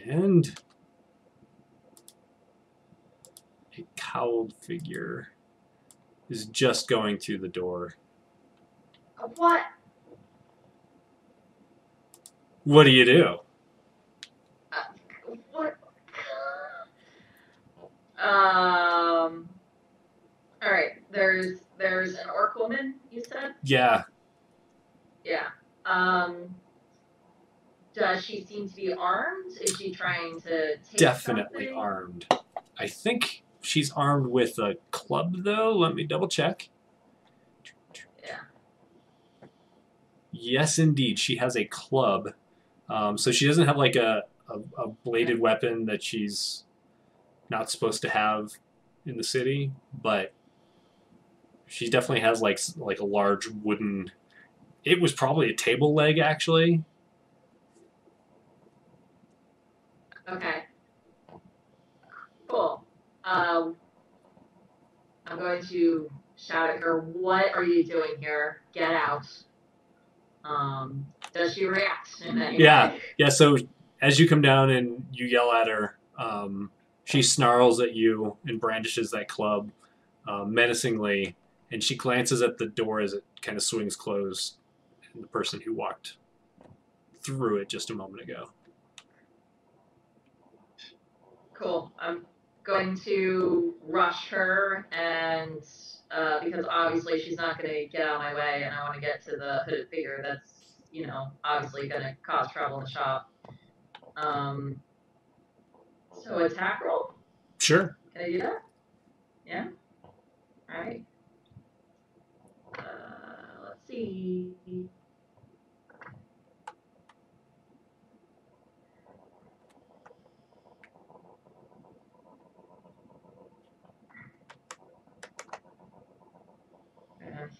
And a cowled figure is just going through the door. What? What do you do? What? All right. There's an orc woman. You said? Yeah, Yeah. Does she seem to be armed? Is she trying to take definitely something? armed. I think she's armed with a club, though. Let me double check. Yeah. Yes, indeed. She has a club. So she doesn't have like a bladed weapon that she's not supposed to have in the city, but she definitely has like a large wooden. It was probably a table leg, actually. Okay. Cool. I'm going to shout at her. What are you doing here? Get out. Does she react in any way? Yeah. So as you come down and you yell at her, she snarls at you and brandishes that club menacingly, and she glances at the door as it kind of swings closed, and the person who walked through it just a moment ago. Cool. I'm going to rush her, and because obviously she's not going to get out of my way, and I want to get to the hooded figure that's, obviously going to cause trouble in the shop. So attack roll? Sure. Can I do that? Yeah? Alright. Let's see.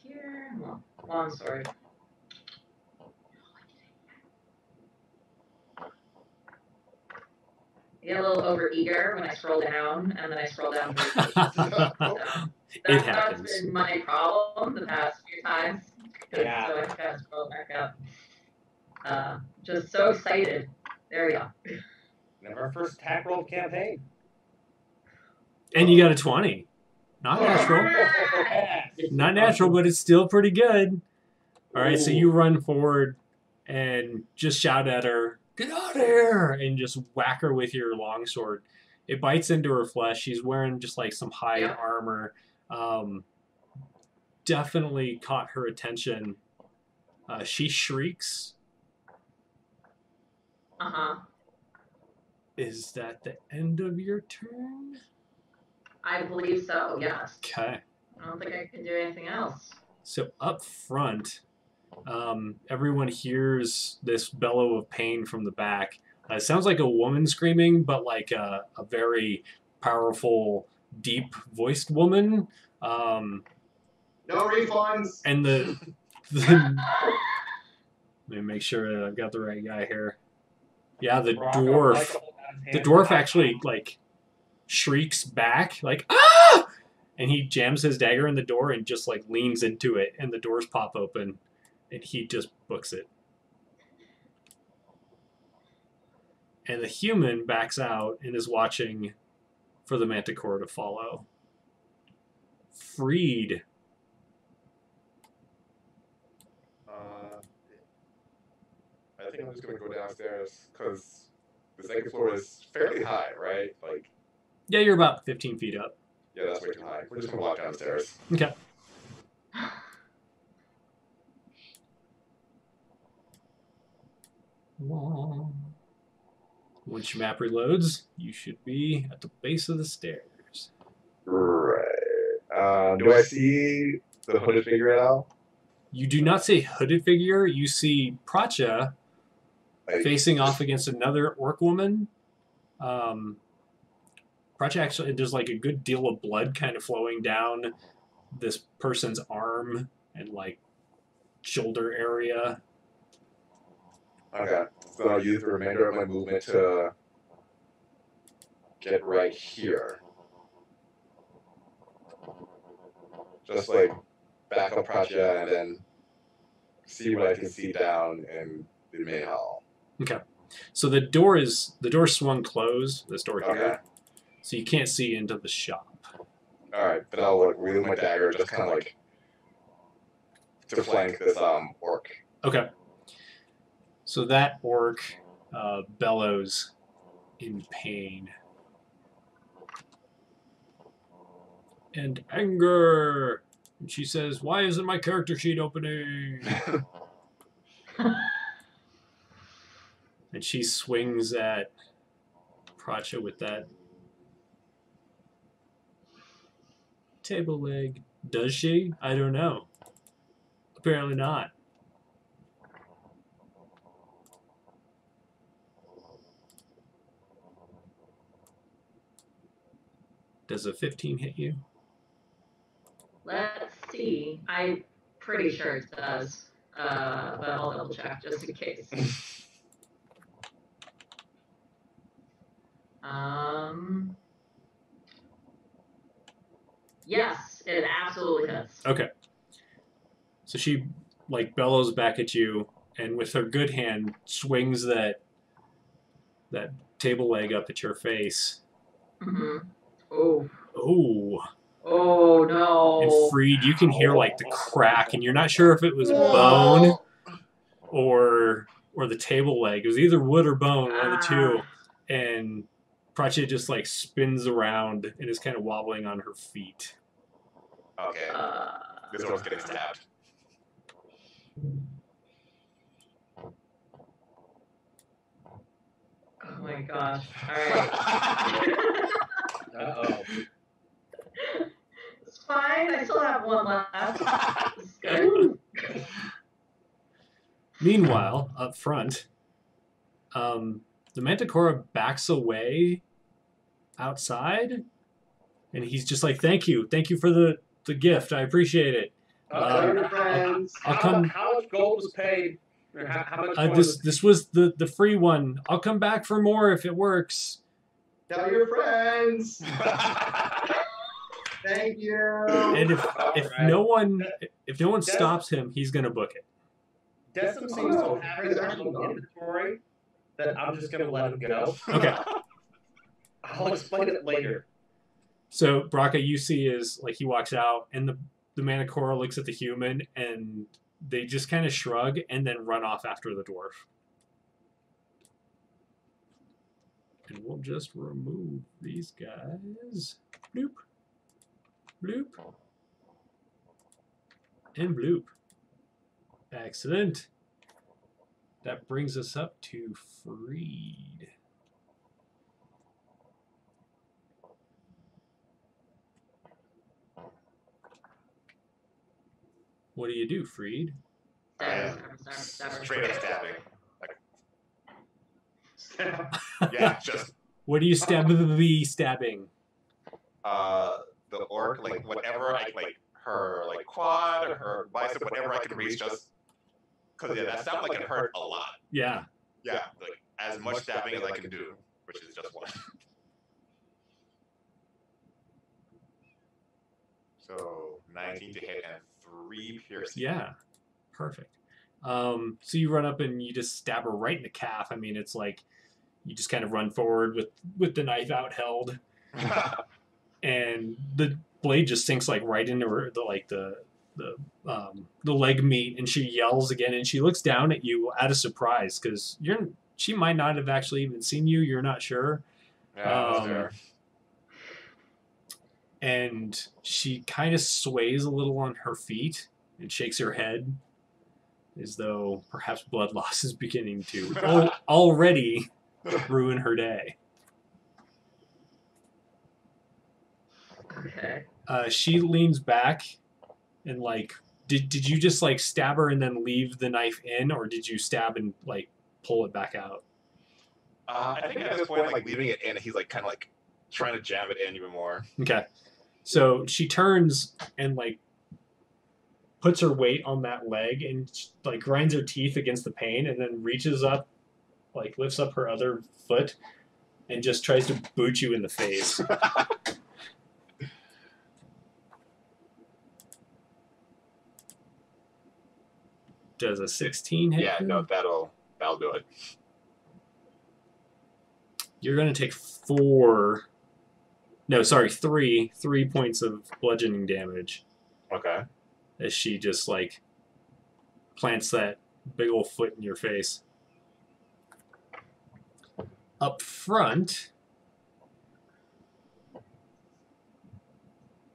Here, long sword. I get a little overeager when I scroll down, and then I scroll down. It happens. That's been my problem the past few times. Yeah. So I just gotta scroll back up. Just so excited. There we go. Never our first attack roll campaign. And you got a 20. Not natural. Not natural, but it's still pretty good. All right, so you run forward and just shout at her, "Get out of here!" and just whack her with your longsword. It bites into her flesh. She's wearing just like some hide armor. Definitely caught her attention. She shrieks. Uh-huh. Is that the end of your turn? I believe so, yes. Okay. I don't think I can do anything else. So up front, everyone hears this bellow of pain from the back. It sounds like a woman screaming, but like a very powerful, deep-voiced woman. No refunds. And the let me make sure I've got the right guy here. Yeah, the dwarf actually like shrieks back like ah, and he jams his dagger in the door and just like leans into it, and the doors pop open, and he just books it. And the human backs out and is watching for the manticore to follow. Freed. I think I'm just gonna go downstairs because the second floor is fairly high, right? Like, Yeah, you're about 15 feet up. yeah, that's way too high. We're just gonna walk downstairs. Okay. Once your map reloads, you should be at the base of the stairs. Right. Do I see the hooded figure at all? You do not see hooded figure. You see Pracha Like, facing off against another orc woman. Pracha actually, there's like a good deal of blood kind of flowing down this person's arm and like shoulder area. Okay, so I'll use the remainder of my movement to get right here. Just like back up Pracha and then see what I can see down in the main hall. Okay. So the door swung closed, this door here. Okay. So you can't see into the shop. Alright, but I'll like wield my dagger just kind of like to flank this orc. Okay. So that orc bellows in pain. And anger. And she says, "Why isn't my character sheet opening?" And she swings at Pracha with that table leg. Does she? I don't know. Apparently not. Does a 15 hit you? Let's see. I'm pretty sure it does, but I'll double check just in case. Yes, it absolutely does. Okay. So she like bellows back at you, and with her good hand swings that table leg up at your face. Mm-hmm. Oh. Oh. Oh no. And Freed, you can hear like the crack, and you're not sure if it was bone or the table leg. It was either wood or bone, one of the two. And Pracha just like spins around and is kind of wobbling on her feet. Okay. This one's getting stabbed. Oh my gosh. Alright. Uh-oh. It's fine. I still have one left. It's good. Meanwhile, up front, the Manticora backs away outside, and he's just like, "Thank you for the gift. I appreciate it. Friends. I'll come." How much gold was paid? Or how much This was the free one. I'll come back for more if it works. Tell your friends. Thank you. And if Right. no one stops him, he's gonna book it. Desmond seems to have his own inventory that I'm just going to let him go. Okay. I'll explain it later. So Braca, you see is like he walks out, and the Manticora looks at the human, and they just kind of shrug and then run off after the dwarf. And we'll just remove these guys. Bloop. Bloop. And bloop. Excellent. That brings us up to Freed. What do you do, Freed? I am straight up stabbing. Like, yeah, just What do you stabbing? the orc, like whatever I like her like quad, her bicep, whatever I can reach, just because that sounds like it hurt a lot. Yeah. Yeah, like as much stabbing as I can do, which is just one. So 19 to hit and 3 piercing. Yeah. Perfect. So you run up and you just stab her right in the calf. I mean, it's like you just kind of run forward with the knife out held, and the blade just sinks like right into her the leg meat, and she yells again, and she looks down at you out of surprise because she might not have actually even seen you. You're not sure. Yeah, that's fair. And she kind of sways a little on her feet and shakes her head as though perhaps blood loss is beginning to already ruin her day. Okay. She leans back and like, did you just like stab her and then leave the knife in, or did you stab and like pull it back out? I think at this point, like leaving it in, he's like kind of like trying to jab it in even more. Okay. So she turns and like puts her weight on that leg and like grinds her teeth against the pain, and then reaches up, like lifts up her other foot and just tries to boot you in the face. Does a 16 hit? Yeah, no, that'll do it. You're going to take 3 points of bludgeoning damage Okay. as she just like plants that big old foot in your face. Up front,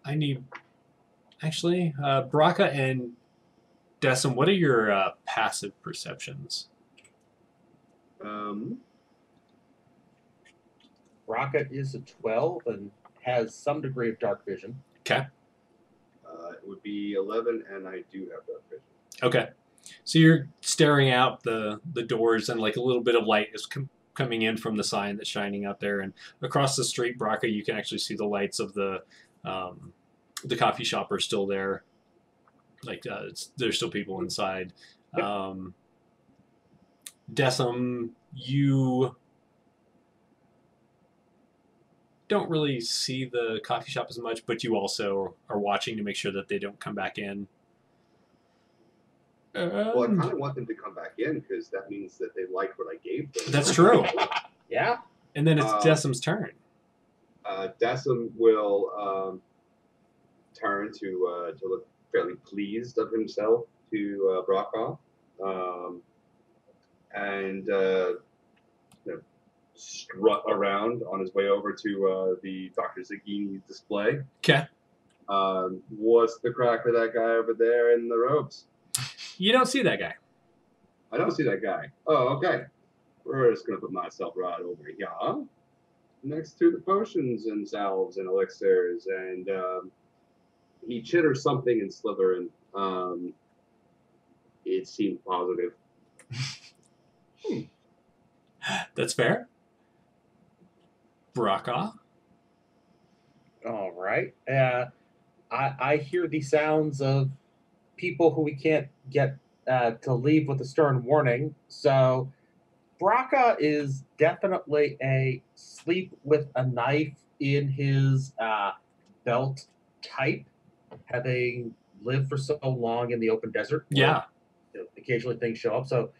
I need actually Braca and Decim. What are your passive perceptions? Rocket is a 12 and has some degree of dark vision. Okay. It would be 11, and I do have dark vision. Okay. So you're staring out the doors, and like a little bit of light is coming in from the sign that's shining out there, and across the street, Braca, you can actually see the lights of the coffee shop are still there. Like there's still people inside. Decim, you don't really see the coffee shop as much, but you also are watching to make sure that they don't come back in. Well, I kind of want them to come back in because that means that they liked what I gave them. That's true. Yeah. And then it's Decim's turn. Decim will turn to look fairly pleased of himself to Brokaw, and strut around on his way over to the Dr. Zagini display. Okay. What's the crack with that guy over there in the robes? You don't see that guy. I don't see that guy. Oh, okay. We're just going to put myself right over here, next to the potions and salves and elixirs, and he chitters something in Slytherin. It seemed positive. That's fair. Braca. All right. I hear the sounds of people who we can't get to leave with a stern warning. So Braca is definitely a sleep with a knife in his belt type, having lived for so long in the open desert. Yeah. Where, occasionally things show up. So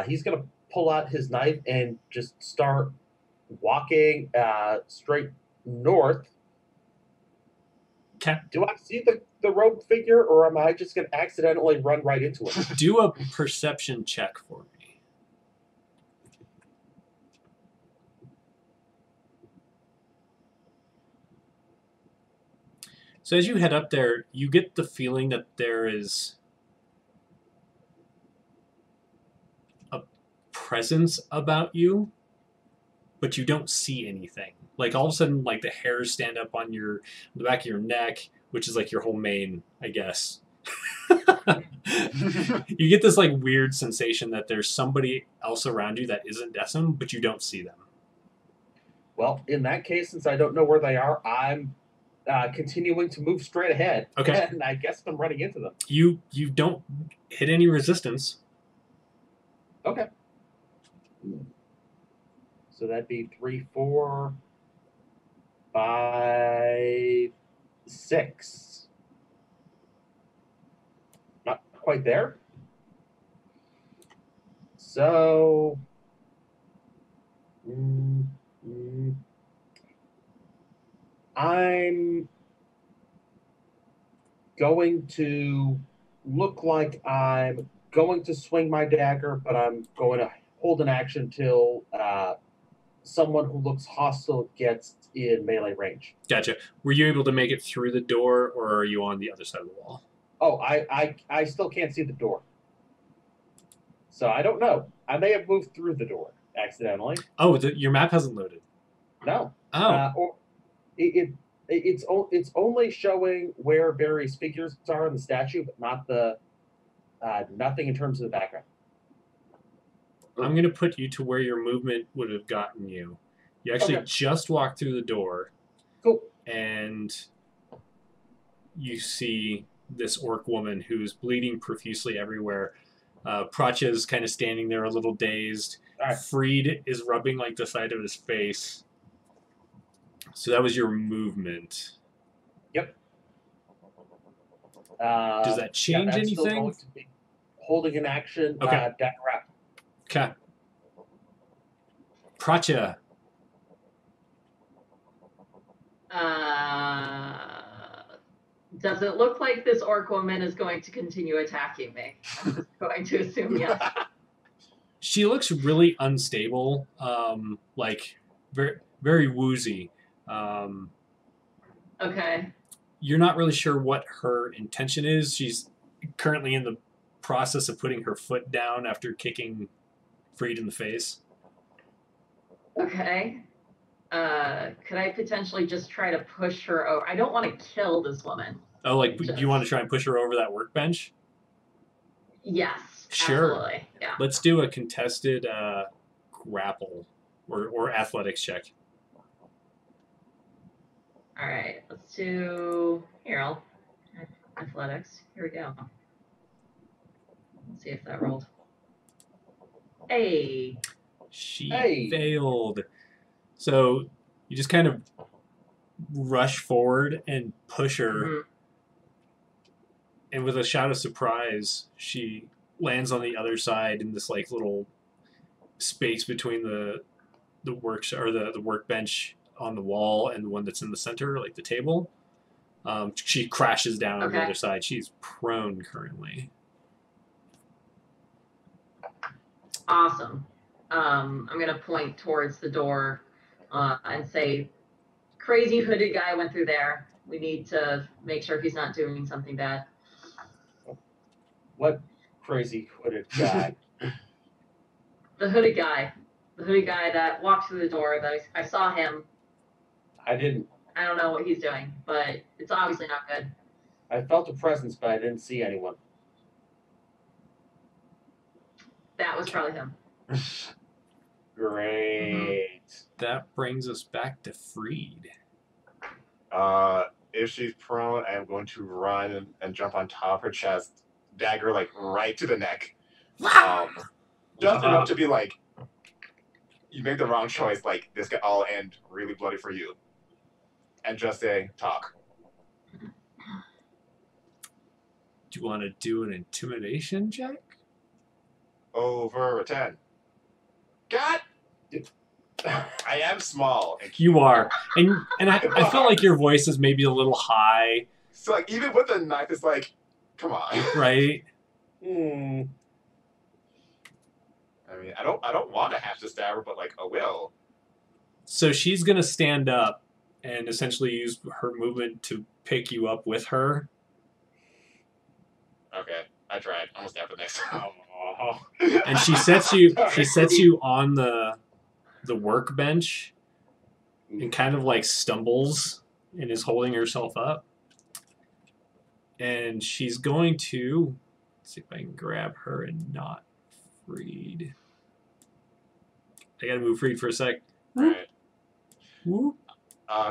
he's going to pull out his knife and just start walking straight north. Okay. Do I see the rogue figure, or am I just going to accidentally run right into it? Do a perception check for me. So as you head up there, you get the feeling that there is a presence about you, but you don't see anything. Like all of a sudden, like the hairs stand up on the back of your neck, which is like your whole mane, I guess. You get this like weird sensation that there's somebody else around you that isn't Decim, but you don't see them. Well, in that case, since I don't know where they are, I'm continuing to move straight ahead. Okay. And I guess I'm running into them. You don't hit any resistance. Okay. So that'd be 3, 4, 5, 6. Not quite there. So. I'm going to look like I'm going to swing my dagger, but I'm going to hold an action till someone who looks hostile gets in melee range. Gotcha. Were you able to make it through the door, or are you on the other side of the wall? Oh, I still can't see the door. So I don't know. I may have moved through the door accidentally. Oh, your map hasn't loaded. No. Oh. Or it's only showing where various figures are in the statue, but not the nothing in terms of the background. I'm going to put you to where your movement would have gotten you. You actually Okay. just walked through the door. Cool. And you see this orc woman who's bleeding profusely everywhere. Pracha's kind of standing there a little dazed. All right. Freed is rubbing like the side of his face. So that was your movement. Yep. Does that change that's still anything? going to be holding an action. Okay. Dagger out. Okay. Pracha. Does it look like this orc woman is going to continue attacking me? I'm just going to assume yes. She looks really unstable, like very, very woozy. Okay. You're not really sure what her intention is. She's currently in the process of putting her foot down after kicking Freed in the face. Okay. Could I potentially just try to push her over? I don't want to kill this woman. Oh, like you want to try and push her over that workbench? Yes. Sure. Absolutely. Yeah. Let's do a contested grapple or athletics check. All right. Let's do athletics. Here we go. Let's see if that rolled. Hey. She Hey. failed. So you just kind of rush forward and push her. Mhm. And with a shout of surprise, she lands on the other side in this like little space between the workbench on the wall and the one that's in the center, like the table. She crashes down on the Okay. other side. She's prone currently. Awesome. I'm going to point towards the door and say, crazy hooded guy went through there. We need to make sure he's not doing something bad. What crazy hooded guy? The hooded guy. The hooded guy that walked through the door. That I saw him. I didn't. I don't know what he's doing, but it's obviously not good. I felt a presence, but I didn't see anyone. That was probably him. Great. That brings us back to Freed. If she's prone, I'm going to run and jump on top of her chest, dagger like right to the neck. Just enough to be like, you made the wrong choice. Like this could all end really bloody for you. And just say, talk. Do you want to do an intimidation check? Over a 10. God! I am small. And You are. And I feel like your voice is maybe a little high, so like even with the knife, it's like, come on. right? Hmm. I mean, I don't want to have to stab her, but like, I will. So she's going to stand up and essentially use her movement to pick you up with her. Okay, I tried. I'm gonna stab her next time. And she sets you on the workbench and kind of like stumbles and is holding herself up. And she's going to see if I can grab her and not Freed. I gotta move Freed for a sec. Right. Whoop.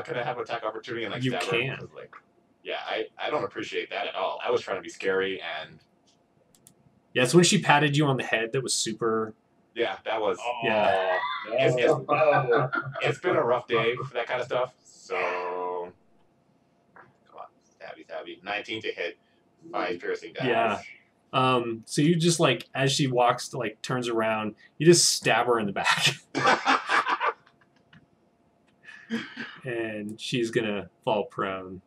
Could I have attack opportunity and like You stab her? can. 'Cause, like, yeah, I don't appreciate that at all. I was trying to be scary, and Yeah, it's when she patted you on the head that was super. yeah, that was. Yeah. No. It's been a rough day for that kind of stuff. So, come on, stabby. 19 to hit, 5 piercing damage. Yeah. So you just like as she walks, like turns around, you just stab her in the back, and she's gonna fall prone.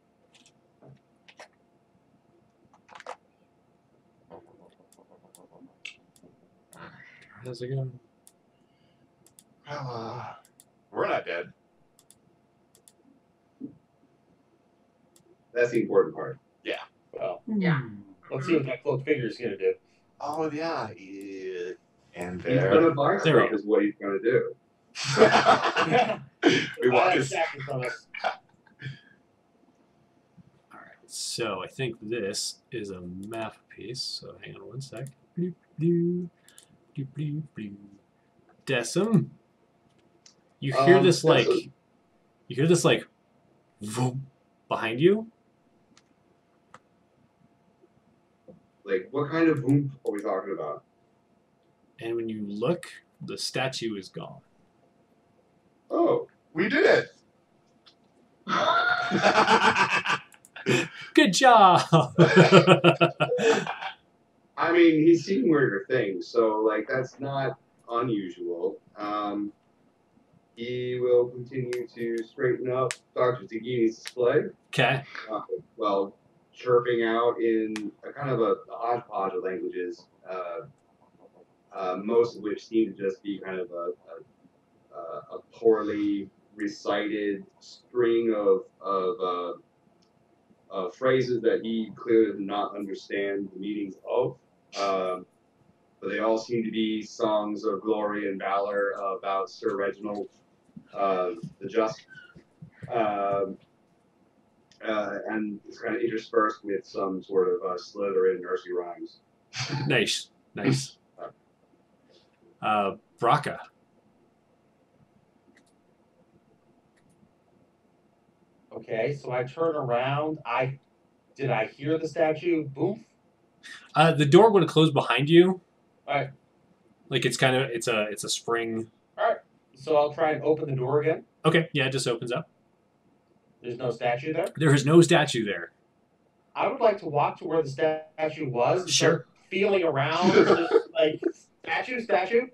How's it going? We're not dead. That's the important part. Well, Yeah. let's see what that cloak figure is going to do. Oh yeah. And He's there. gonna buy There we stuff, is what he's gonna do. We walk his. Exactly from us. All right. So I think this is a map piece. So hang on one sec. Bloop, bloop, bloop, bloop, bloop. Decim. You hear this like. Decim. You hear this like. Vroom, behind you. Like, what kind of oomph are we talking about? And when you look, the statue is gone. Oh, We did it. Good job. I mean, he's seen weirder things, so like that's not unusual. He will continue to straighten up Dr. Zagini's display. Okay. Well, chirping out in a kind of a hodgepodge of languages, most of which seem to just be kind of a poorly recited string of phrases that he clearly did not understand the meanings of. But they all seem to be songs of glory and valor about Sir Reginald the Just. And it's kind of interspersed with some sort of Slytherin nursery rhymes. Nice. Braca. Okay, so I turn around. Did I hear the statue? Boom. The door would have closed behind you. Alright. Like it's a spring. So I'll try and open the door again. Okay, yeah, it just opens up. There's no statue there. There is no statue there. I would like to walk to where the statue was. And Sure. start feeling around, just like statue.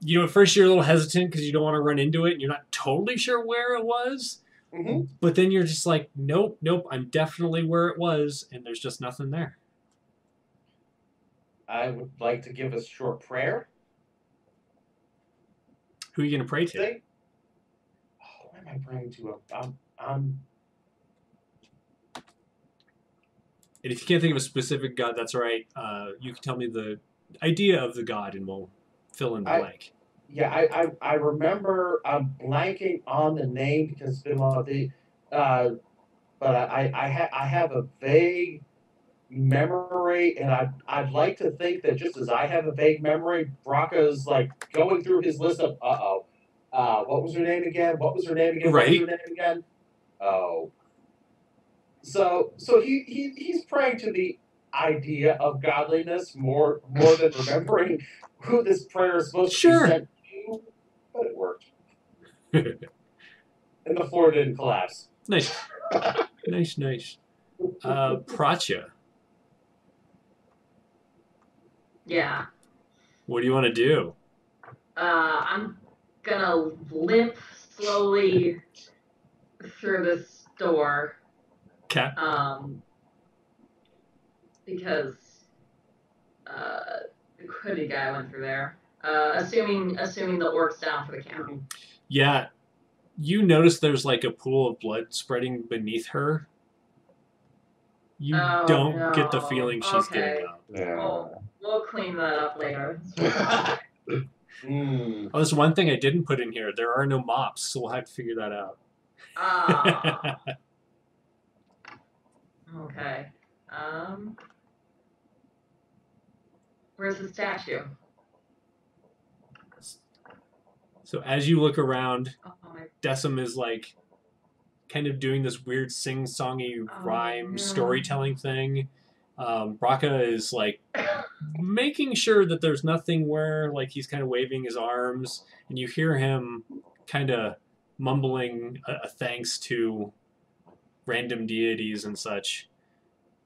You know, at first you're a little hesitant because you don't want to run into it and you're not totally sure where it was. Mm-hmm. But then you're just like, nope, I'm definitely where it was, and there's just nothing there. I would like to give a short prayer. Who are you going to pray to? Thing. Oh, what am I praying to? And if you can't think of a specific god, that's all right. You can tell me the idea of the god, and we'll fill in the blank. Yeah, I remember I'm blanking on the name because it's been a while. But I have a vague memory, and I'd like to think that just as I have a vague memory, Braca's like going through his list of what was her name again? What was her name again? Right. What was her name again? Oh. So he's praying to the idea of godliness more than remembering who this prayer is supposed to be sent to, but it worked. And the floor didn't collapse. Nice. Pracha. Yeah. What do you want to do? I'm gonna limp slowly through this door. Okay. Because the hoodie guy went through there. Assuming the orc's down for the count. Yeah. You notice there's like a pool of blood spreading beneath her. You don't get the feeling she's getting up. We'll clean that up later. Oh, there's one thing I didn't put in here. There are no mops, so we'll have to figure that out. Okay. Where's the statue? So as you look around, Oh, my. Decim is like kind of doing this weird sing-songy rhyme no. storytelling thing. Braca is like making sure that there's nothing where like he's kind of waving his arms, and you hear him kind of mumbling a thanks to random deities and such.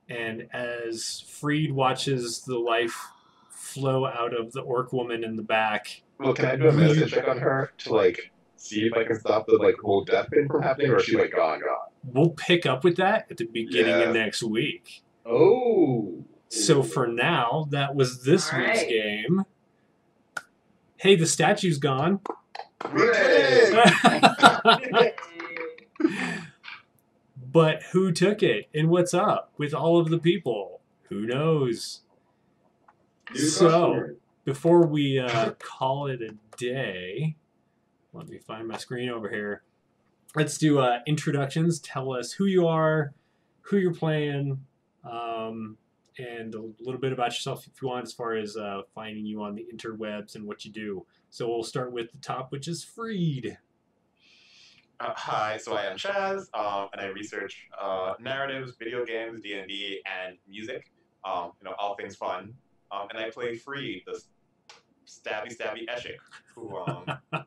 And as Freed watches the life flow out of the orc woman in the back, Well, can I do a medicine check on her to like see if I can stop the like whole death thing from happening, or is she like gone? we'll pick up with that at the beginning of Yeah. next week. Oh. So for now, that was this All week's right. game. Hey, the statue's gone. Hooray! But who took it and what's up with all of the people? Who knows? New So, customer. before we call it a day, let me find my screen over here. Let's do introductions. Tell us who you are, who you're playing, and a little bit about yourself if you want, as far as finding you on the interwebs and what you do. So we'll start with the top, which is Freed. Hi, so I am Chaz, and I research narratives, video games, D&D, and music. All things fun. And I play Freed, the stabby Eshik, who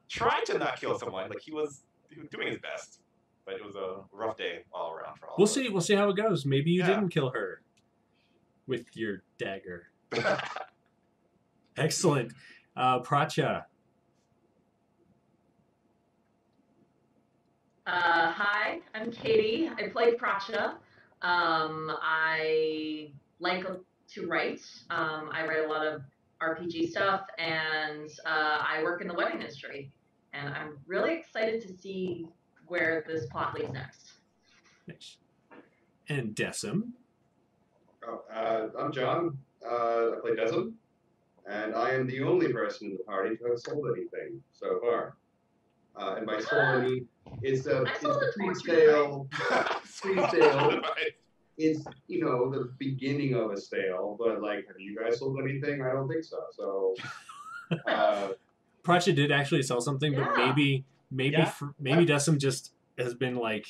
tried to not kill someone. Like he was doing his best, but it was a rough day all around for all. We'll of us. see. We'll see how it goes. Maybe you Yeah. didn't kill her with your dagger. Excellent. Pracha. Hi, I'm Katie. I play Pracha. I like to write. I write a lot of RPG stuff, and I work in the wedding industry. And I'm really excited to see where this plot leads next. Nice. And Decim. I'm John. I play Desmond, and I am the only person in the party to have sold anything so far. And by sold, I mean it's a sold it pre-sale. Pre-sale. It's the beginning of a sale, but like, have you guys sold anything? I don't think so. So, Pracha did actually sell something, but Yeah. maybe Decim just has been like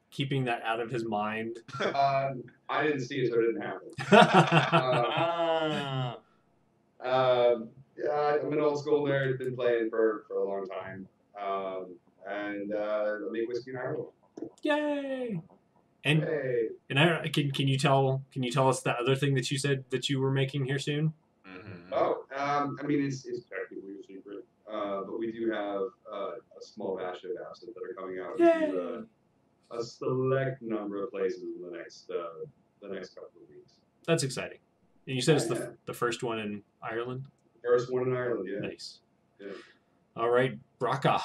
keeping that out of his mind. I didn't see it, so it didn't happen. Yeah, I'm an old school nerd. Been playing for a long time, and I make whiskey in Ireland. Yay! And Hey. can you tell us the other thing that you said that you were making here soon? Mm-hmm. Oh, I mean it's technically a secret, but we do have a small batch of absinthe that are coming out to a select number of places in the next couple of weeks. That's exciting. And you said it's Yeah. the first one in Ireland? First one in Ireland, yeah. Nice. Yeah. All right, Braca.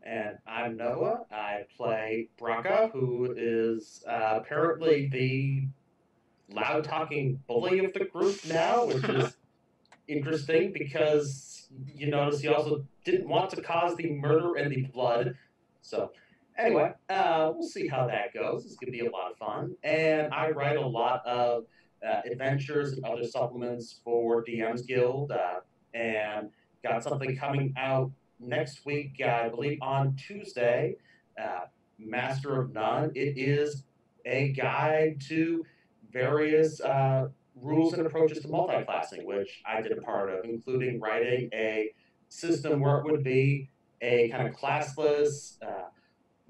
And I'm Noah. I play Braca, who is apparently the loud-talking bully of the group now, which is interesting because you notice he also didn't want to cause the murder and the blood. So anyway, we'll see how that goes. It's going to be a lot of fun. And I write a lot of adventures and other supplements for DM's Guild, and got something coming out next week, I believe on Tuesday, Master of None. It is a guide to various rules and approaches to multiclassing, which I did a part of, including writing a system where it would be a kind of classless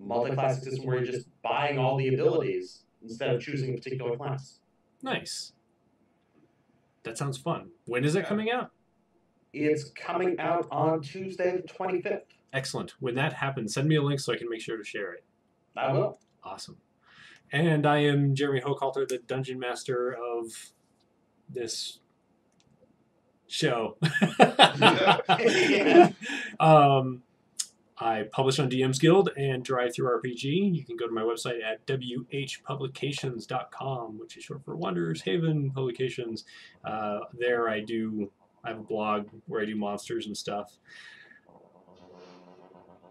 multiclassing system where you're just buying all the abilities instead of choosing a particular class. Nice. That sounds fun. When is it coming out? It's coming out on Tuesday the 25th. Excellent. When that happens, send me a link so I can make sure to share it. I will. Awesome. And I am Jeremy Hochhalter, the Dungeon Master of this show. I publish on DM's Guild and Drive Through RPG. You can go to my website at whpublications.com, which is short for Wanderers Haven Publications. There I have a blog where I do monsters and stuff.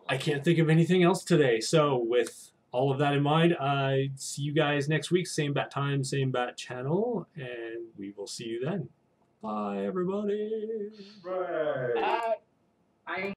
I can't think of anything else today. So with all of that in mind, I see you guys next week, same bat time, same bat channel, and we will see you then. Bye, everybody. Right. Bye. I